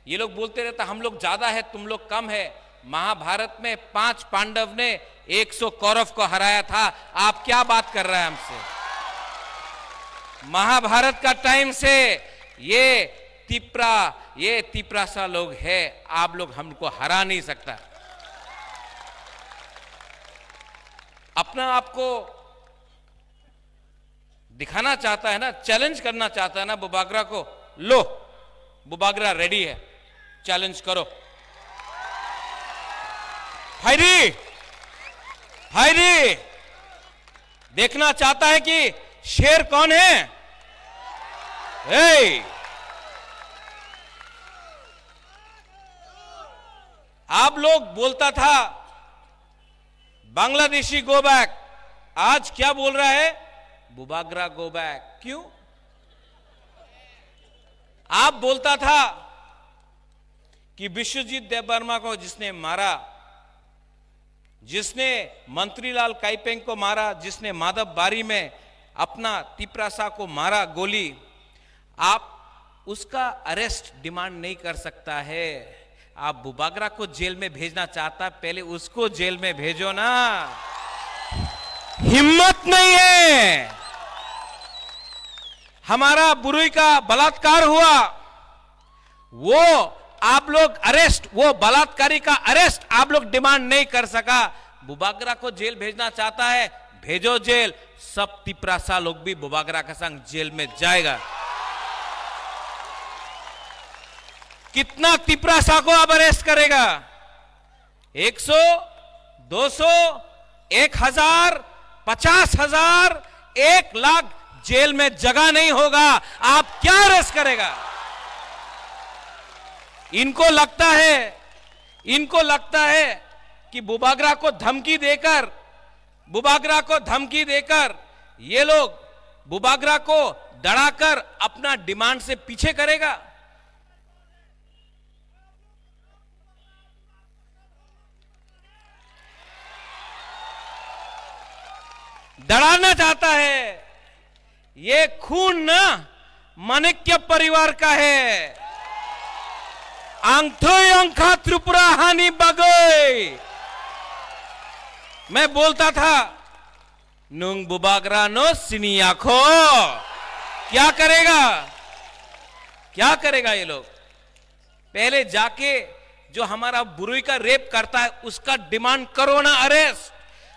ये लोग बोलते रहता हम लोग ज्यादा है, तुम लोग कम है। महाभारत में 5 पांडव ने 100 कौरव को हराया था। आप क्या बात कर रहे हैं हमसे? महाभारत का टाइम से ये तिपरासा लोग है, आप लोग हमको हरा नहीं सकता। अपना आपको दिखाना चाहता है ना, चैलेंज करना चाहता है ना बुबागरा को, लो बुबागरा रेडी है, चैलेंज करो। भाईरी, भाईरी देखना चाहता है कि शेर कौन है? आप लोग बोलता था बांग्लादेशी गो बैक, आज क्या बोल रहा है? Bubagra go back. क्यों? आप बोलता था कि विश्वजीत देववर्मा को जिसने मारा, जिसने मंत्रीलाल काइपेंग को मारा, जिसने माधव बारी में अपना तिपरासा को मारा गोली, आप उसका अरेस्ट डिमांड नहीं कर सकता है। आप बुबागरा को जेल में भेजना चाहता, पहले उसको जेल में भेजो ना। हिम्मत नहीं है। हमारा बुरुई का बलात्कार हुआ, वो आप लोग अरेस्ट, वो बलात्कारी का अरेस्ट आप लोग डिमांड नहीं कर सका। बुबागरा को जेल भेजना चाहता है, भेजो जेल। सब तिपरासा लोग भी बुबागरा के संग जेल में जाएगा। कितना तिपरासा को अब अरेस्ट करेगा? 100, 200, 1000, 50,000, 1 लाख जेल में जगह नहीं होगा। आप क्या अरेस्ट करेगा? इनको लगता है कि बुबागरा को धमकी देकर ये लोग बुबागरा को डराकर अपना डिमांड से पीछे करेगा। डराना चाहता है। ये खून ना माणिक्य परिवार का है। आंगथोय अंखा त्रिपुरा हानि बगोय। मैं बोलता था नुंग बुबागरा नो सिनियाखो। क्या करेगा ये लोग? पहले जाके जो हमारा बुरुई का रेप करता है उसका डिमांड करो ना अरेस्ट।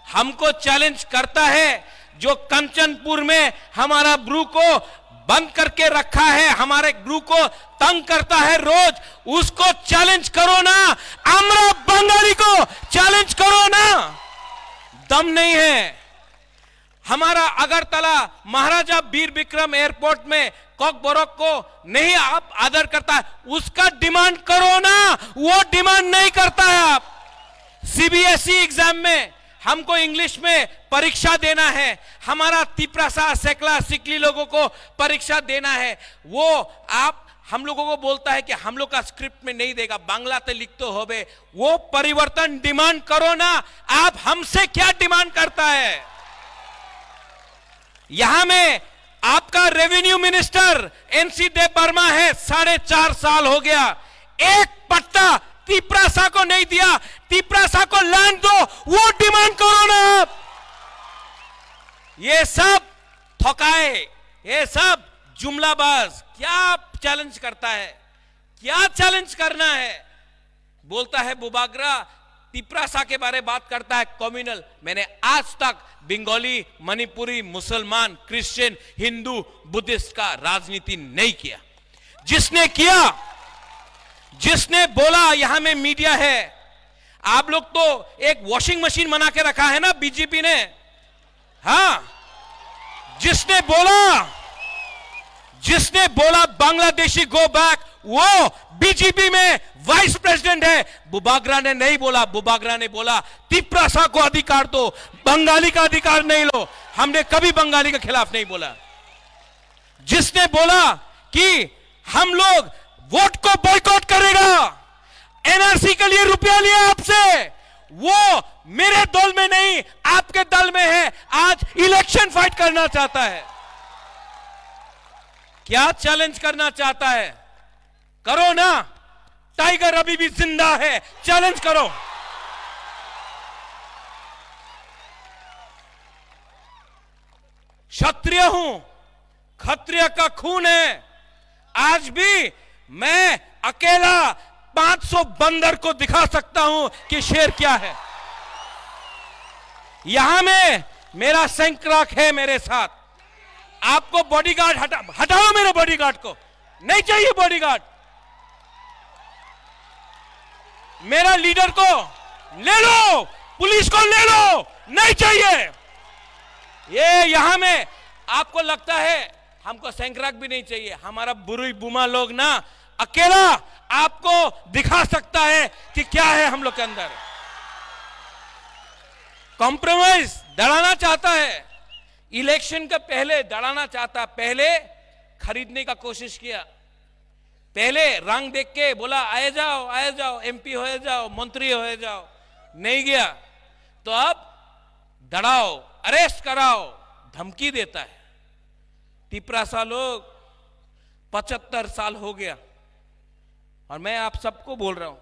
हमको चैलेंज करता है जो कंचनपुर में हमारा ब्रू को बंद करके रखा है, हमारे ब्रू को तंग करता है रोज, उसको चैलेंज करो ना। आम्रा बंगाली को चैलेंज करो ना। दम नहीं है। हमारा अगरतला महाराजा वीर विक्रम एयरपोर्ट में कॉकबोरोक को नहीं आप आदर करता है, उसका डिमांड करो ना। वो डिमांड नहीं करता है। आप सीबीएसई एग्जाम में हमको इंग्लिश में परीक्षा देना है, हमारा तिपरासा सेकला सिकली लोगों को परीक्षा देना है, वो आप हम लोगों को बोलता है कि हम लोग का स्क्रिप्ट में नहीं देगा, बांग्ला ते लिख तो होबे। वो परिवर्तन डिमांड करो ना। आप हमसे क्या डिमांड करता है? यहां में आपका रेवेन्यू मिनिस्टर एनसी देववर्मा है, 4.5 साल हो गया, एक पट्टा तिपरासा को नहीं दिया। तिपरासा को लैंड दो, वो डिमांड करो ना। आप ये सब थकाए, ये सब जुमलाबाज क्या चैलेंज करता है? क्या चैलेंज करना है? बोलता है बुबागरा तिपरासा के बारे बात करता है कम्युनल। मैंने आज तक बंगाली, मणिपुरी, मुसलमान, क्रिश्चियन, हिंदू, बुद्धिस्ट का राजनीति नहीं किया। जिसने किया, जिसने बोला, यहां में मीडिया है। आप लोग तो एक वॉशिंग मशीन बना के रखा है ना बीजेपी ने। हाँ, जिसने बोला बांग्लादेशी गो बैक, वो बीजेपी में वाइस प्रेसिडेंट है। बुबागरा ने नहीं बोला। बुबागरा ने बोला तिपरासा को अधिकार दो, बंगाली का अधिकार नहीं लो। हमने कभी बंगाली के खिलाफ नहीं बोला। जिसने बोला कि हम लोग वोट को बॉयकॉट करेगा, एनआरसी के लिए रुपया लिया आपसे, वो मेरे दल में नहीं आपके दल में है, आज इलेक्शन फाइट करना चाहता है। क्या चैलेंज करना चाहता है? करो ना। टाइगर अभी भी जिंदा है, चैलेंज करो। क्षत्रिय हूं, क्षत्रिय का खून है। आज भी मैं अकेला 500 बंदर को दिखा सकता हूं कि शेर क्या है। यहां में मेरा सैंक्राक है मेरे साथ। आपको बॉडीगार्ड हटाओ मेरे बॉडीगार्ड को, नहीं चाहिए बॉडीगार्ड। मेरा लीडर को ले लो, पुलिस को ले लो, नहीं चाहिए। ये यहां में आपको लगता है हमको सैंक्राक भी नहीं चाहिए। हमारा बुरुई बुमा लोग ना अकेला आपको दिखा सकता है कि क्या है हम लोग के अंदर। कॉम्प्रोमाइज दड़ाना चाहता है, इलेक्शन के पहले दड़ाना चाहता, पहले खरीदने का कोशिश किया, पहले रंग देख के बोला आए जाओ एमपी हो जाओ, मंत्री हो जाओ, नहीं गया तो अब दड़ाओ, अरेस्ट कराओ, धमकी देता है। तिपरासा लोग 75 साल हो गया और मैं आप सबको बोल रहा हूं,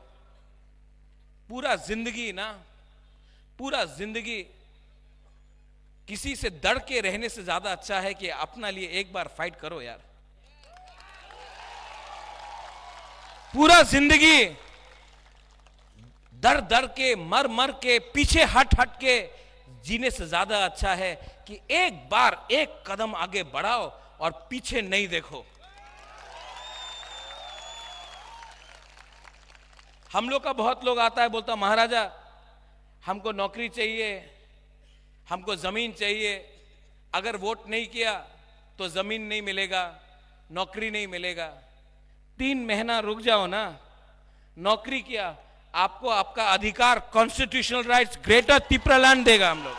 पूरा जिंदगी किसी से डर के रहने से ज्यादा अच्छा है कि अपना लिए एक बार फाइट करो यार। पूरा जिंदगी डर के मर के पीछे हट के जीने से ज्यादा अच्छा है कि एक बार एक कदम आगे बढ़ाओ और पीछे नहीं देखो। हम लोग का बहुत लोग आता है, बोलता महाराजा हमको नौकरी चाहिए, हमको जमीन चाहिए, अगर वोट नहीं किया तो जमीन नहीं मिलेगा, नौकरी नहीं मिलेगा। 3 महीना रुक जाओ ना, नौकरी किया, आपको आपका अधिकार, constitutional rights greater Tipra land देगा। हम लोग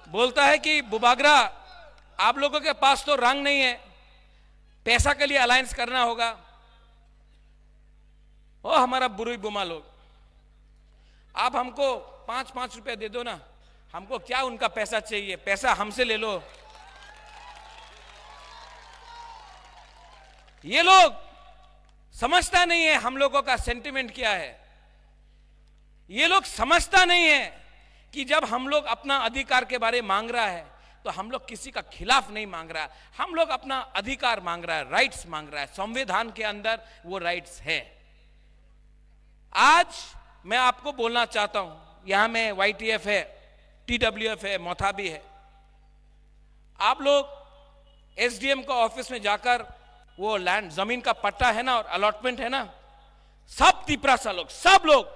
बोलता है कि बुबागरा आप लोगों के पास तो रंग नहीं है, पैसा के लिए अलायंस करना होगा। ओ हमारा बुरुई बुमा लोग, आप हमको 5-5 रुपए दे दो ना, हमको क्या उनका पैसा चाहिए, पैसा हमसे ले लो। ये लोग समझता नहीं है हम लोगों का सेंटिमेंट क्या है। ये लोग समझता नहीं है कि जब हम लोग अपना अधिकार के बारे में मांग रहा है तो हम लोग किसी का खिलाफ नहीं मांग रहा है, हम लोग अपना अधिकार मांग रहा है, राइट्स मांग रहा है। संविधान के अंदर वो राइट्स है। आज मैं आपको बोलना चाहता हूं, यहां में YTF है, TWF है, मोथाबी है, आप लोग SDM का ऑफिस में जाकर वो लैंड जमीन का पट्टा है ना और अलॉटमेंट है ना, सब तिपरासा लोग, सब लोग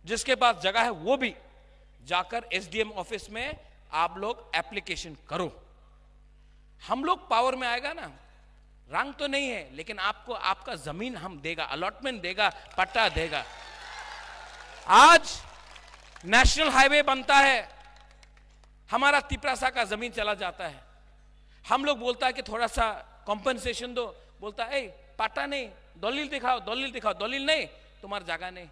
जिसके पास जगह है वो भी जाकर SDM ऑफिस में आप लोग एप्लीकेशन करो। हम लोग पावर में आएगा ना, रंग तो नहीं है लेकिन आपको आपका जमीन हम देगा, अलॉटमेंट देगा, पट्टा देगा। आज नेशनल हाईवे बनता है, हमारा तिपरासा का जमीन चला जाता है, हम लोग बोलता है कि थोड़ा सा कॉम्पनसेशन दो, बोलता है पट्टा नहीं, दलील दिखाओ, दलील नहीं, तुम्हारी जगह नहीं।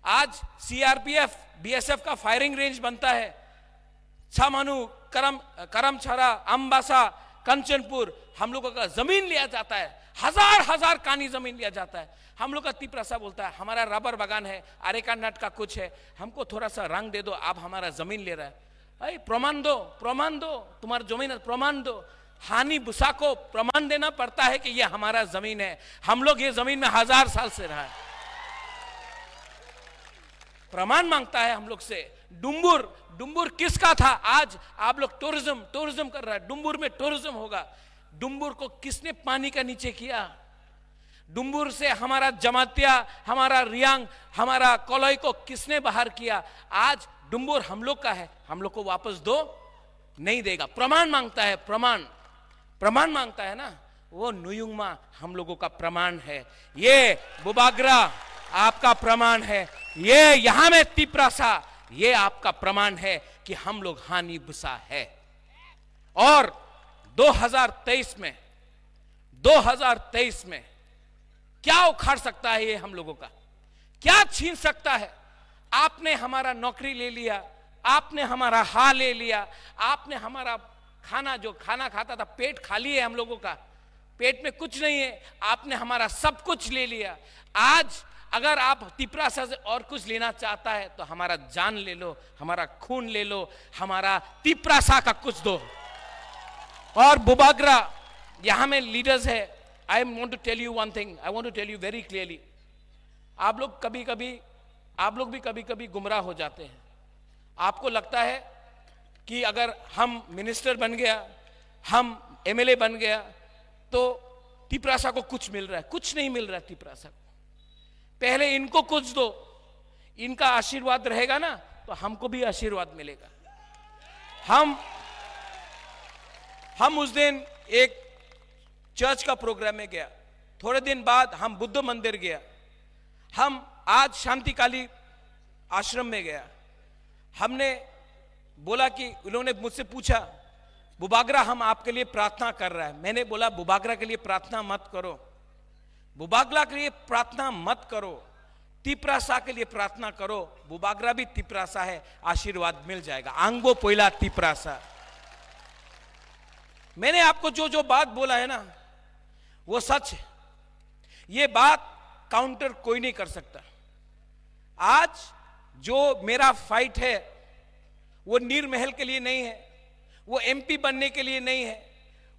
आज CRPF BSF का फायरिंग रेंज बनता है, छामानू, करमछरा, अंबासा, कंचनपुर, हम लोगों का जमीन लिया जाता है, हजार कानी जमीन लिया जाता है। हम लोग का तिपरासा बोलता है हमारा रबर बागान है, अरेका नट का कुछ है, हमको थोड़ा सा रंग दे दो, आप हमारा जमीन ले रहा है। अरे प्रमाण दो, तुम्हारा जमीन है, प्रमाण दो। हानि बुसा को प्रमाण देना पड़ता है कि यह हमारा जमीन है, हम लोग ये जमीन में 1000 साल से रहा है। प्रमाण मांगता है हम लोग से। डुम्बुर किसका था? आज आप लोग टूरिज्म कर रहा है, डुम्बुर में टूरिज्म होगा। डुम्बुर को किसने पानी का नीचे किया? डुम्बुर से हमारा जमातिया, हमारा रियांग, हमारा कोलोई को किसने बाहर किया? आज डुम्बुर हम लोग का है, हम लोग को वापस दो, नहीं देगा। प्रमाण मांगता है, प्रमाण मांगता है ना, वो नुयुंगमा हम लोगों का प्रमाण है, ये बुबागरा आपका प्रमाण है, ये यहां में तिपरासा ये आपका प्रमाण है कि हम लोग हानि बुसा है। और 2023 में क्या उखाड़ सकता है ये हम लोगों का? क्या छीन सकता है? आपने हमारा नौकरी ले लिया, आपने हमारा हाल ले लिया, आपने हमारा खाना, जो खाना खाता था, पेट खाली है हम लोगों का, पेट में कुछ नहीं है, आपने हमारा सब कुछ ले लिया। आज अगर आप तिपरासा से और कुछ लेना चाहता है तो हमारा जान ले लो, हमारा खून ले लो, हमारा तिपरासा का कुछ दो। और बुबागरा यहां में लीडर्स है। I want to tell you one thing, I want to tell you very clearly, आप लोग भी कभी कभी गुमराह हो जाते हैं। आपको लगता है कि अगर हम मिनिस्टर बन गया, हम MLA बन गया तो तिपरासा को कुछ मिल रहा है। कुछ नहीं मिल रहा है तिपरासा को। पहले इनको कुछ दो, इनका आशीर्वाद रहेगा ना तो हमको भी आशीर्वाद मिलेगा। हम उस दिन एक चर्च का प्रोग्राम में गया, थोड़े दिन बाद हम बुद्ध मंदिर गया, हम आज शांतिकाली आश्रम में गया, हमने बोला कि उन्होंने मुझसे पूछा, बुबागरा हम आपके लिए प्रार्थना कर रहा है। मैंने बोला बुबागरा के लिए प्रार्थना मत करो, बुबागरा के लिए प्रार्थना मत करो, तिप्रासा के लिए प्रार्थना करो। बुबागरा भी तिप्रासा है, आशीर्वाद मिल जाएगा। आंगो पोइला तिप्रासा। मैंने आपको जो जो बात बोला है ना वो सच है। ये बात काउंटर कोई नहीं कर सकता। आज जो मेरा फाइट है वो नीर महल के लिए नहीं है, वो एमपी बनने के लिए नहीं है,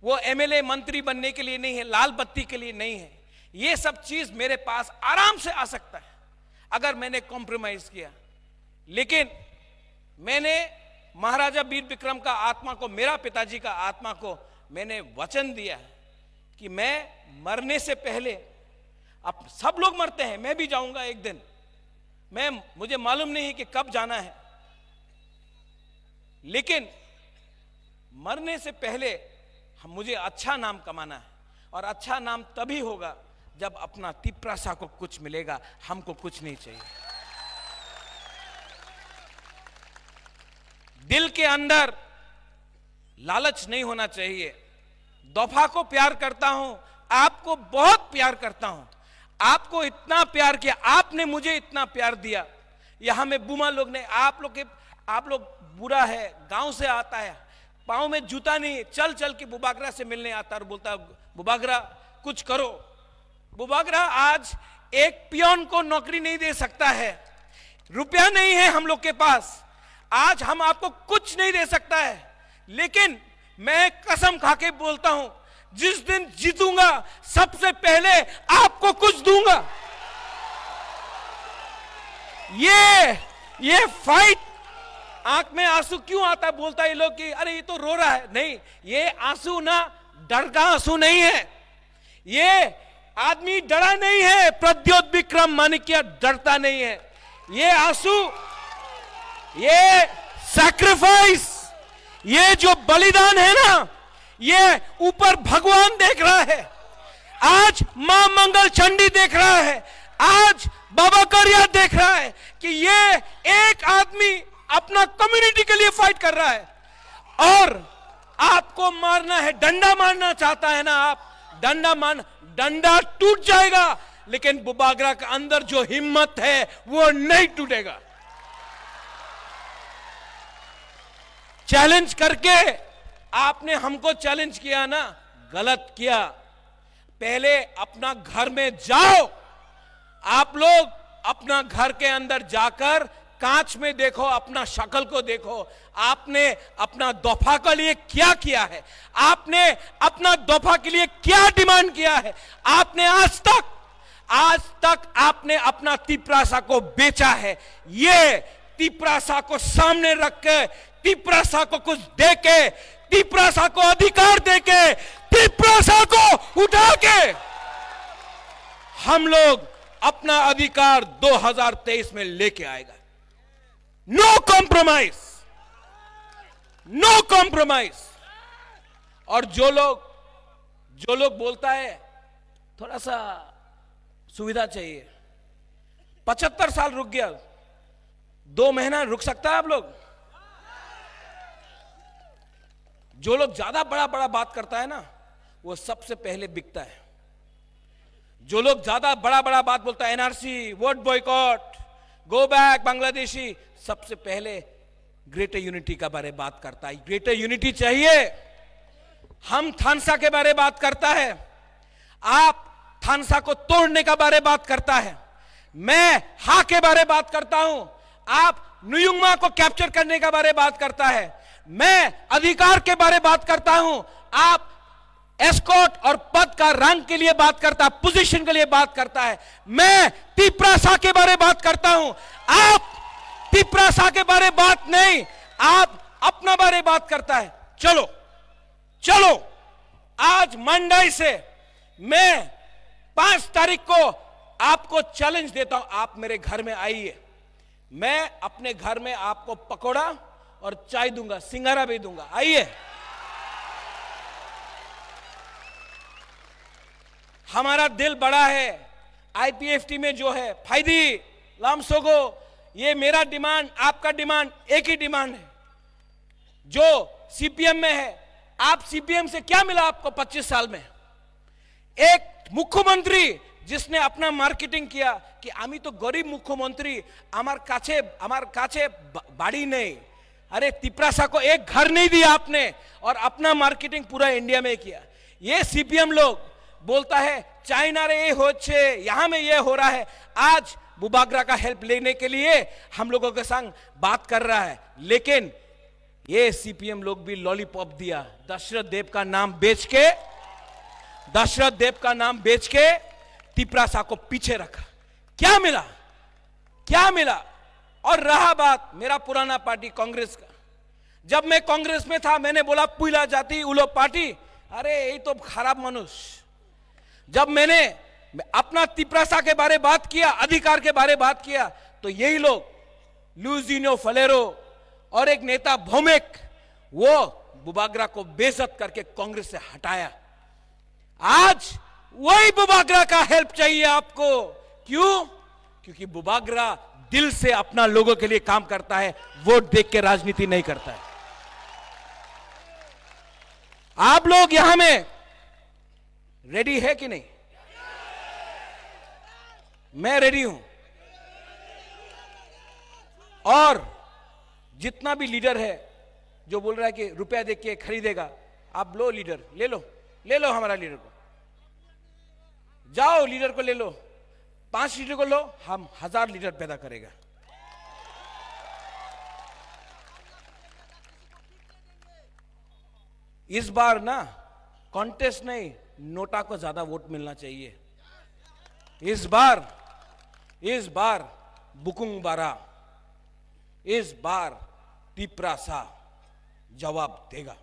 वो एमएलए मंत्री बनने के लिए नहीं है, लाल बत्ती के लिए नहीं है। ये सब चीज मेरे पास आराम से आ सकता है अगर मैंने कॉम्प्रोमाइज किया। लेकिन मैंने महाराजा वीर विक्रम का आत्मा को, मेरा पिताजी का आत्मा को मैंने वचन दिया है कि मैं मरने से पहले, अब सब लोग मरते हैं, मैं भी जाऊंगा एक दिन, मुझे मालूम नहीं है कि कब जाना है, लेकिन मरने से पहले मुझे अच्छा नाम कमाना है। और अच्छा नाम तभी होगा जब अपना तिप्रासा को कुछ मिलेगा, हमको कुछ नहीं चाहिए। दिल के अंदर लालच नहीं होना चाहिए। दफा को प्यार करता हूं, आपको बहुत प्यार करता हूं, आपको इतना प्यार किया, आपने मुझे इतना प्यार दिया। यहां में बुमा लोग ने, आप लोग बुरा है, गांव से आता है, पांव में जूता नहीं, चल चल के बुबागरा से मिलने आता और बोलता बुबागरा कुछ करो। बुबागरा आज एक पियोन को नौकरी नहीं दे सकता है, रुपया नहीं है हम लोग के पास, आज हम आपको कुछ नहीं दे सकता है। लेकिन मैं कसम खा के बोलता हूं, जिस दिन जीतूंगा सबसे पहले आपको कुछ दूंगा। ये फाइट, आंख में आंसू क्यों आता है बोलता है ये लोग कि अरे ये तो रो रहा है। नहीं, ये आंसू ना डर का आंसू नहीं है, ये आदमी डरा नहीं है, प्रद्योत विक्रम माणिक्य डरता नहीं है। ये आंसू, ये सैक्रिफाइस, ये जो बलिदान है ना, ये ऊपर भगवान देख रहा है, आज मां मंगल चंडी देख रहा है, आज बाबा करिया देख रहा है कि ये एक आदमी अपना कम्युनिटी के लिए फाइट कर रहा है। और आपको मारना है, डंडा मारना चाहता है ना आप, डंडा टूट जाएगा, लेकिन बुबागरा के अंदर जो हिम्मत है वो नहीं टूटेगा। चैलेंज करके आपने हमको चैलेंज किया ना, गलत किया। पहले अपना घर में जाओ, आप लोग अपना घर के अंदर जाकर कांच में देखो, अपना शक्ल को देखो, आपने अपना दफा के लिए क्या किया है, आपने अपना दफा के लिए क्या डिमांड किया है। आपने आज तक आपने अपना तिप्रासा को बेचा है। ये तिप्रासा को सामने रख के, तिप्रासा को कुछ देके, तिप्रासा को अधिकार देके, तिप्रासा को उठा के हम लोग अपना अधिकार 2023 में लेके आएगा। No compromise, no compromise. और जो लोग बोलता है थोड़ा सा सुविधा चाहिए, 75 साल रुक गया, 2 महीना रुक सकता है आप लोग? जो लोग ज्यादा बड़ा बात करता है ना, वो सबसे पहले बिकता है। जो लोग ज्यादा बड़ा बात बोलता है, NRC, vote boycott, go back Bangladeshi, सबसे पहले ग्रेटर यूनिटी का बारे बात करता है। ग्रेटर यूनिटी चाहिए। हम थानसा के बारे बात करता है, आप थानसा को तोड़ने का बारे बात करता है, मैं हा के बारे बात करता हूं, आप नुयुंगमा को कैप्चर करने का बारे बात करता है, मैं अधिकार के बारे बात करता हूं, आप एस्कॉर्ट और पद का रंग के लिए बात करता है, पोजीशन के लिए बात करता है, मैं तिप्रासा के बारे बात करता हूं, आप तिप्रासा के बारे बात नहीं, आप अपना बारे बात करता है। चलो आज मंडई से मैं 5 तारीख को आपको चैलेंज देता हूं, आप मेरे घर में आइए, मैं अपने घर में आपको पकोड़ा और चाय दूंगा, सिंगारा भी दूंगा, आइए। हमारा दिल बड़ा है। आईपीएफटी में जो है फायदी लामसोगो, ये मेरा डिमांड, आपका डिमांड एक ही डिमांड है जो सीपीएम में है। आप सीपीएम से क्या मिला आपको 25 साल में? एक मुख्यमंत्री जिसने अपना मार्केटिंग किया कि आमी तो गरीब मुख्यमंत्री, আমার কাছে বাড়ি नहीं। अरे तिपरासा को एक घर नहीं दिया आपने और अपना मार्केटिंग पूरा इंडिया में किया। ये सीपीएम लोग बोलता है चाइना रे ये होच्छे, यहां में ये हो रहा है। आज बुबागरा का हेल्प लेने के लिए हम लोगों के संग बात कर रहा है, लेकिन ये सीपीएम लोग भी लॉलीपॉप दिया। दशरथ देव का नाम बेच के तिपरासा को पीछे रखा। क्या मिला? क्या मिला? और रहा बात मेरा पुराना पार्टी कांग्रेस का, जब मैं कांग्रेस में था मैंने बोला पुइला जाति उलो पार्टी, अरे ये तो खराब मनुष्य। जब मैंने अपना तिपरासा के बारे बात किया, अधिकार के बारे बात किया, तो यही लोग लुइजिनो फलेरो और एक नेता भौमिक, वो बुबागरा को बेइज्जत करके कांग्रेस से हटाया। आज वही बुबागरा का हेल्प चाहिए आपको। क्यों? क्योंकि बुबागरा दिल से अपना लोगों के लिए काम करता है, वोट देख के राजनीति नहीं करता है। आप लोग यहां में रेडी है कि नहीं? मैं रेडी हूं। और जितना भी लीडर है जो बोल रहा है कि रुपया देख के खरीदेगा, आप लो लीडर, ले लो हमारा लीडर को, जाओ लीडर को ले लो, 5 लीडर को लो, हम 1000 लीडर पैदा करेगा। इस बार ना कॉन्टेस्ट नहीं, नोटा को ज्यादा वोट मिलना चाहिए। इस बार बुकुंग बारा, इस बार तिपरासा जवाब देगा।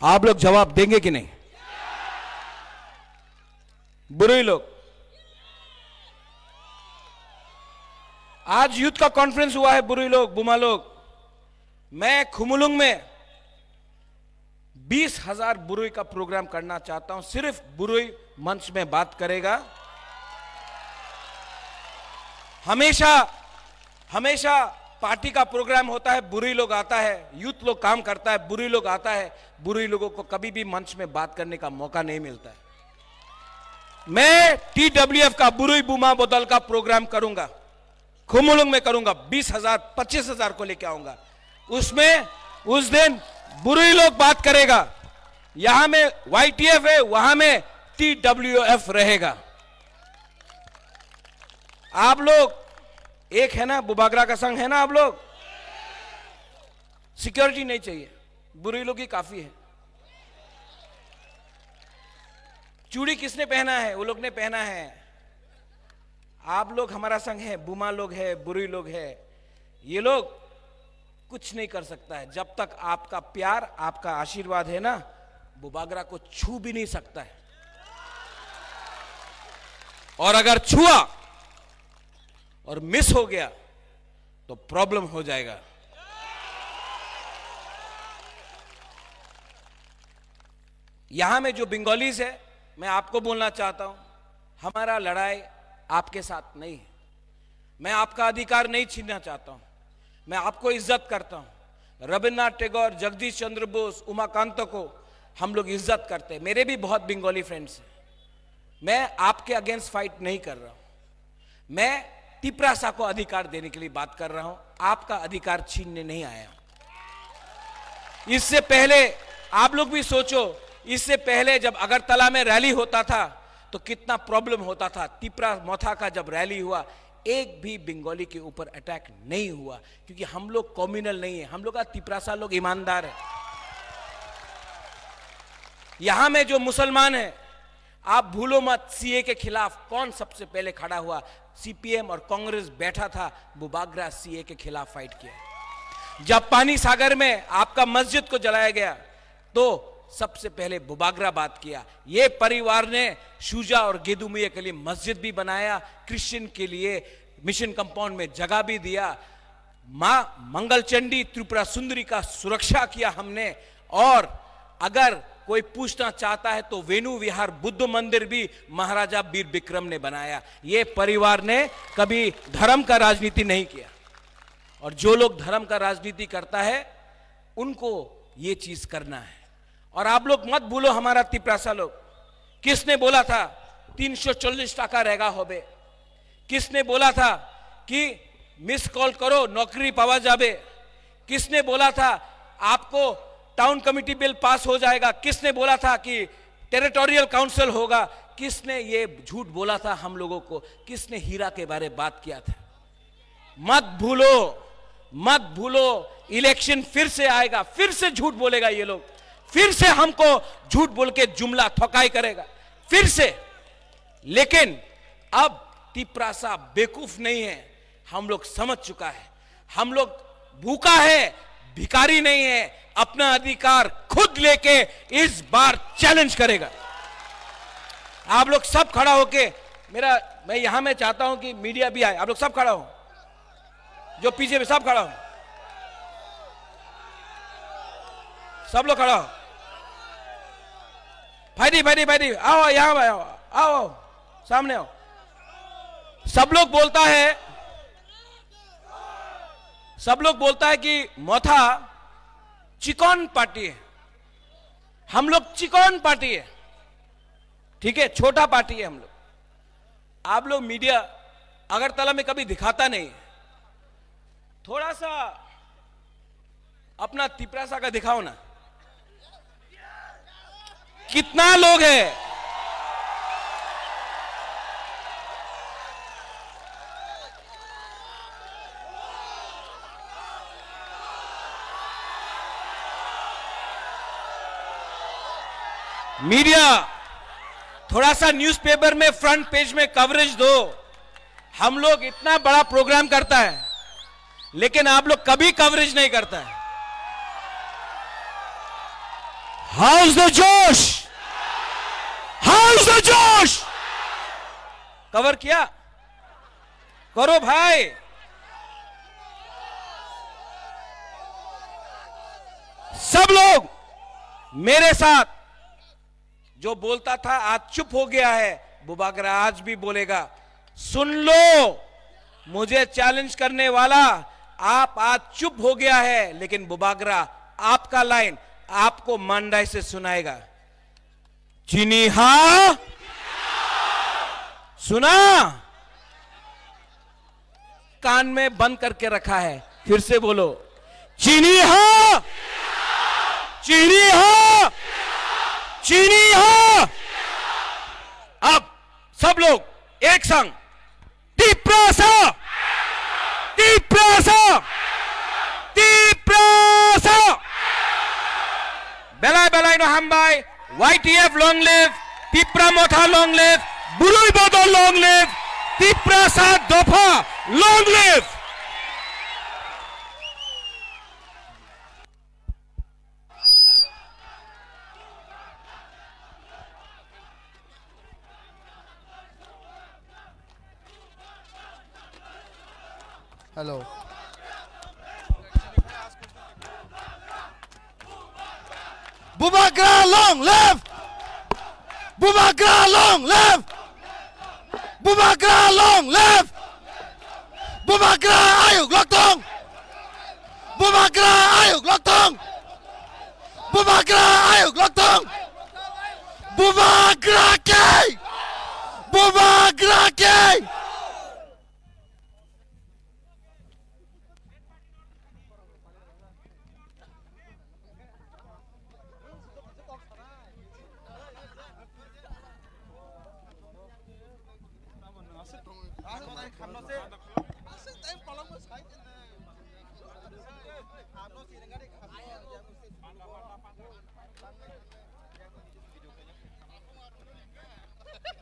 आप लोग जवाब देंगे कि नहीं? बुरुई लोग, आज यूथ का कॉन्फ्रेंस हुआ है, बुरुई लोग, बुमा लोग। मैं खुमुलुंग में 20,000 बुरुई का प्रोग्राम करना चाहता हूं। सिर्फ बुरुई मंच में बात करेगा। हमेशा पार्टी का प्रोग्राम होता है, बुरुई लोग आता है, यूथ लोग काम करता है, बुरुई लोग आता है। बुरुई लोगों को कभी भी मंच में बात करने का मौका नहीं मिलता है। मैं TWF का बुरुई बुमा बोदल का प्रोग्राम करूंगा, खुमुलुंग में करूंगा, 20,000 25,000 को लेके आऊंगा। उसमें उस दिन बुरुई लोग बात करेगा। यहां में YTF है, वहां में TWF रहेगा। आप लोग एक है ना, बुबागरा का संघ है ना आप लोग? सिक्योरिटी नहीं चाहिए, बुरुई लोग ही काफी है। चूड़ी किसने पहना है? वो लोग ने पहना है। आप लोग हमारा संघ है, बुमा लोग है, बुरुई लोग है। ये लोग कुछ नहीं कर सकता है जब तक आपका प्यार, आपका आशीर्वाद है ना, बुबागरा को छू भी नहीं सकता है। और अगर छुआ और मिस हो गया तो प्रॉब्लम हो जाएगा। यहां में जो बंगालीज है, मैं आपको बोलना चाहता हूं, हमारा लड़ाई आपके साथ नहीं है। मैं आपका अधिकार नहीं छीनना चाहता हूं, मैं आपको इज्जत करता हूं। रविन्द्रनाथ टैगोर, जगदीश चंद्र बोस, उमाकांत को हम लोग इज्जत करते हैं। मेरे भी बहुत बंगाली फ्रेंड्स हैं। मैं आपके अगेंस्ट फाइट नहीं कर रहा हूं। मैं तिपरासा को अधिकार देने के लिए बात कर रहा हूं, आपका अधिकार छीनने नहीं आया हूं। इससे पहले आप लोग भी सोचो, इससे पहले जब अगरतला में रैली होता था तो कितना प्रॉब्लम होता था। तिपरा मोथा का जब रैली हुआ, एक भी बंगाली के ऊपर अटैक नहीं हुआ, क्योंकि हम लोग कम्युनल नहीं है। हम लोग का तिपरासा लोग ईमानदार है। यहां में जो मुसलमान है, आप भूलो मत, सीए के खिलाफ कौन सबसे पहले खड़ा हुआ? सीपीएम और कांग्रेस बैठा था, बुबागरा सीए के खिलाफ फाइट किया। जब पानी सागर में आपका मस्जिद को जलाया गया तो सबसे पहले बुबागरा बात किया। ये परिवार ने शुजा और गेदुमिया के लिए मस्जिद भी बनाया, क्रिश्चियन के लिए मिशन कंपाउंड में जगह भी दिया। मां मंगल चंडी त्रिपुरा सुंदरी का सुरक्षा किया हमने। और अगर कोई पूछना चाहता है तो वेणु विहार बुद्ध मंदिर भी महाराजा वीर विक्रम ने बनाया। ये परिवार ने कभी धर्म का राजनीति नहीं किया, और जो लोग धर्म का राजनीति करता है उनको ये चीज करना है। और आप लोग मत भूलो, हमारा तिपरासा लोग, किसने बोला था 340 टाका रहेगा होबे? किसने बोला था कि मिस कॉल करो नौकरी पावा जाबे? किसने बोला था आपको टाउन कमिटी बिल पास हो जाएगा? किसने बोला था कि टेरिटोरियल काउंसिल होगा? किसने ये झूठ बोला था हम लोगों को? किसने हीरा के बारे में बात किया था? मत भूलो, मत भूलो, इलेक्शन फिर से आएगा, फिर से झूठ बोलेगा ये लोग, फिर से हमको झूठ बोल के जुमला ठोकाई करेगा, फिर से। लेकिन अब तिपरासा बेवकूफ नहीं है, हम लोग समझ चुका है, हम लोग भूखा है, भिखारी नहीं है, अपना अधिकार खुद लेके इस बार चैलेंज करेगा। आप लोग सब खड़ा होके मैं यहां में चाहता हूं कि मीडिया भी आए, आप लोग सब खड़ा हो, जो पीछे में सब खड़ा हो, सब लोग खड़ा हो। भाई आओ यहां आओ, आओ सामने आओ। सब लोग बोलता है कि मोथा चिकन पार्टी है, हम लोग चिकन पार्टी है, ठीक है, छोटा पार्टी है हम लोग। आप लोग मीडिया अगरतला में कभी दिखाता नहीं, थोड़ा सा अपना तिपरासा का दिखाओ ना, कितना लोग है। मीडिया थोड़ा सा न्यूज़पेपर में फ्रंट पेज में कवरेज दो। हम लोग इतना बड़ा प्रोग्राम करता है, लेकिन आप लोग कभी कवरेज नहीं करता है। हाउस द जोश, हाउस द जोश, कवर किया करो भाई। सब लोग मेरे साथ, जो बोलता था आज चुप हो गया है, बुबागरा आज भी बोलेगा। सुन लो, मुझे चैलेंज करने वाला आप आज चुप हो गया है, लेकिन बुबागरा आपका लाइन आपको मंडाई से सुनाएगा। चीनी हा सुना, कान में बंद करके रखा है, फिर से बोलो, चीनी हा, चीनी हा, चीनी हा। अब सब लोग एक संग, तिपरासा, तिपरासा, तिपरासा, बेलाय बेलाय no hambai, YTF long live, Tipra Motha long live, Bului Bodo long live, Tiprasa Dopa long live. Hello. Bubagra long live! Bubagra long live! Bubagra long live! Bubagra ayuk loktong! Bubagra ayuk loktong! Bubagra ayuk loktong! Bubagra kay! Bubagra kay!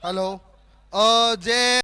Hello. जे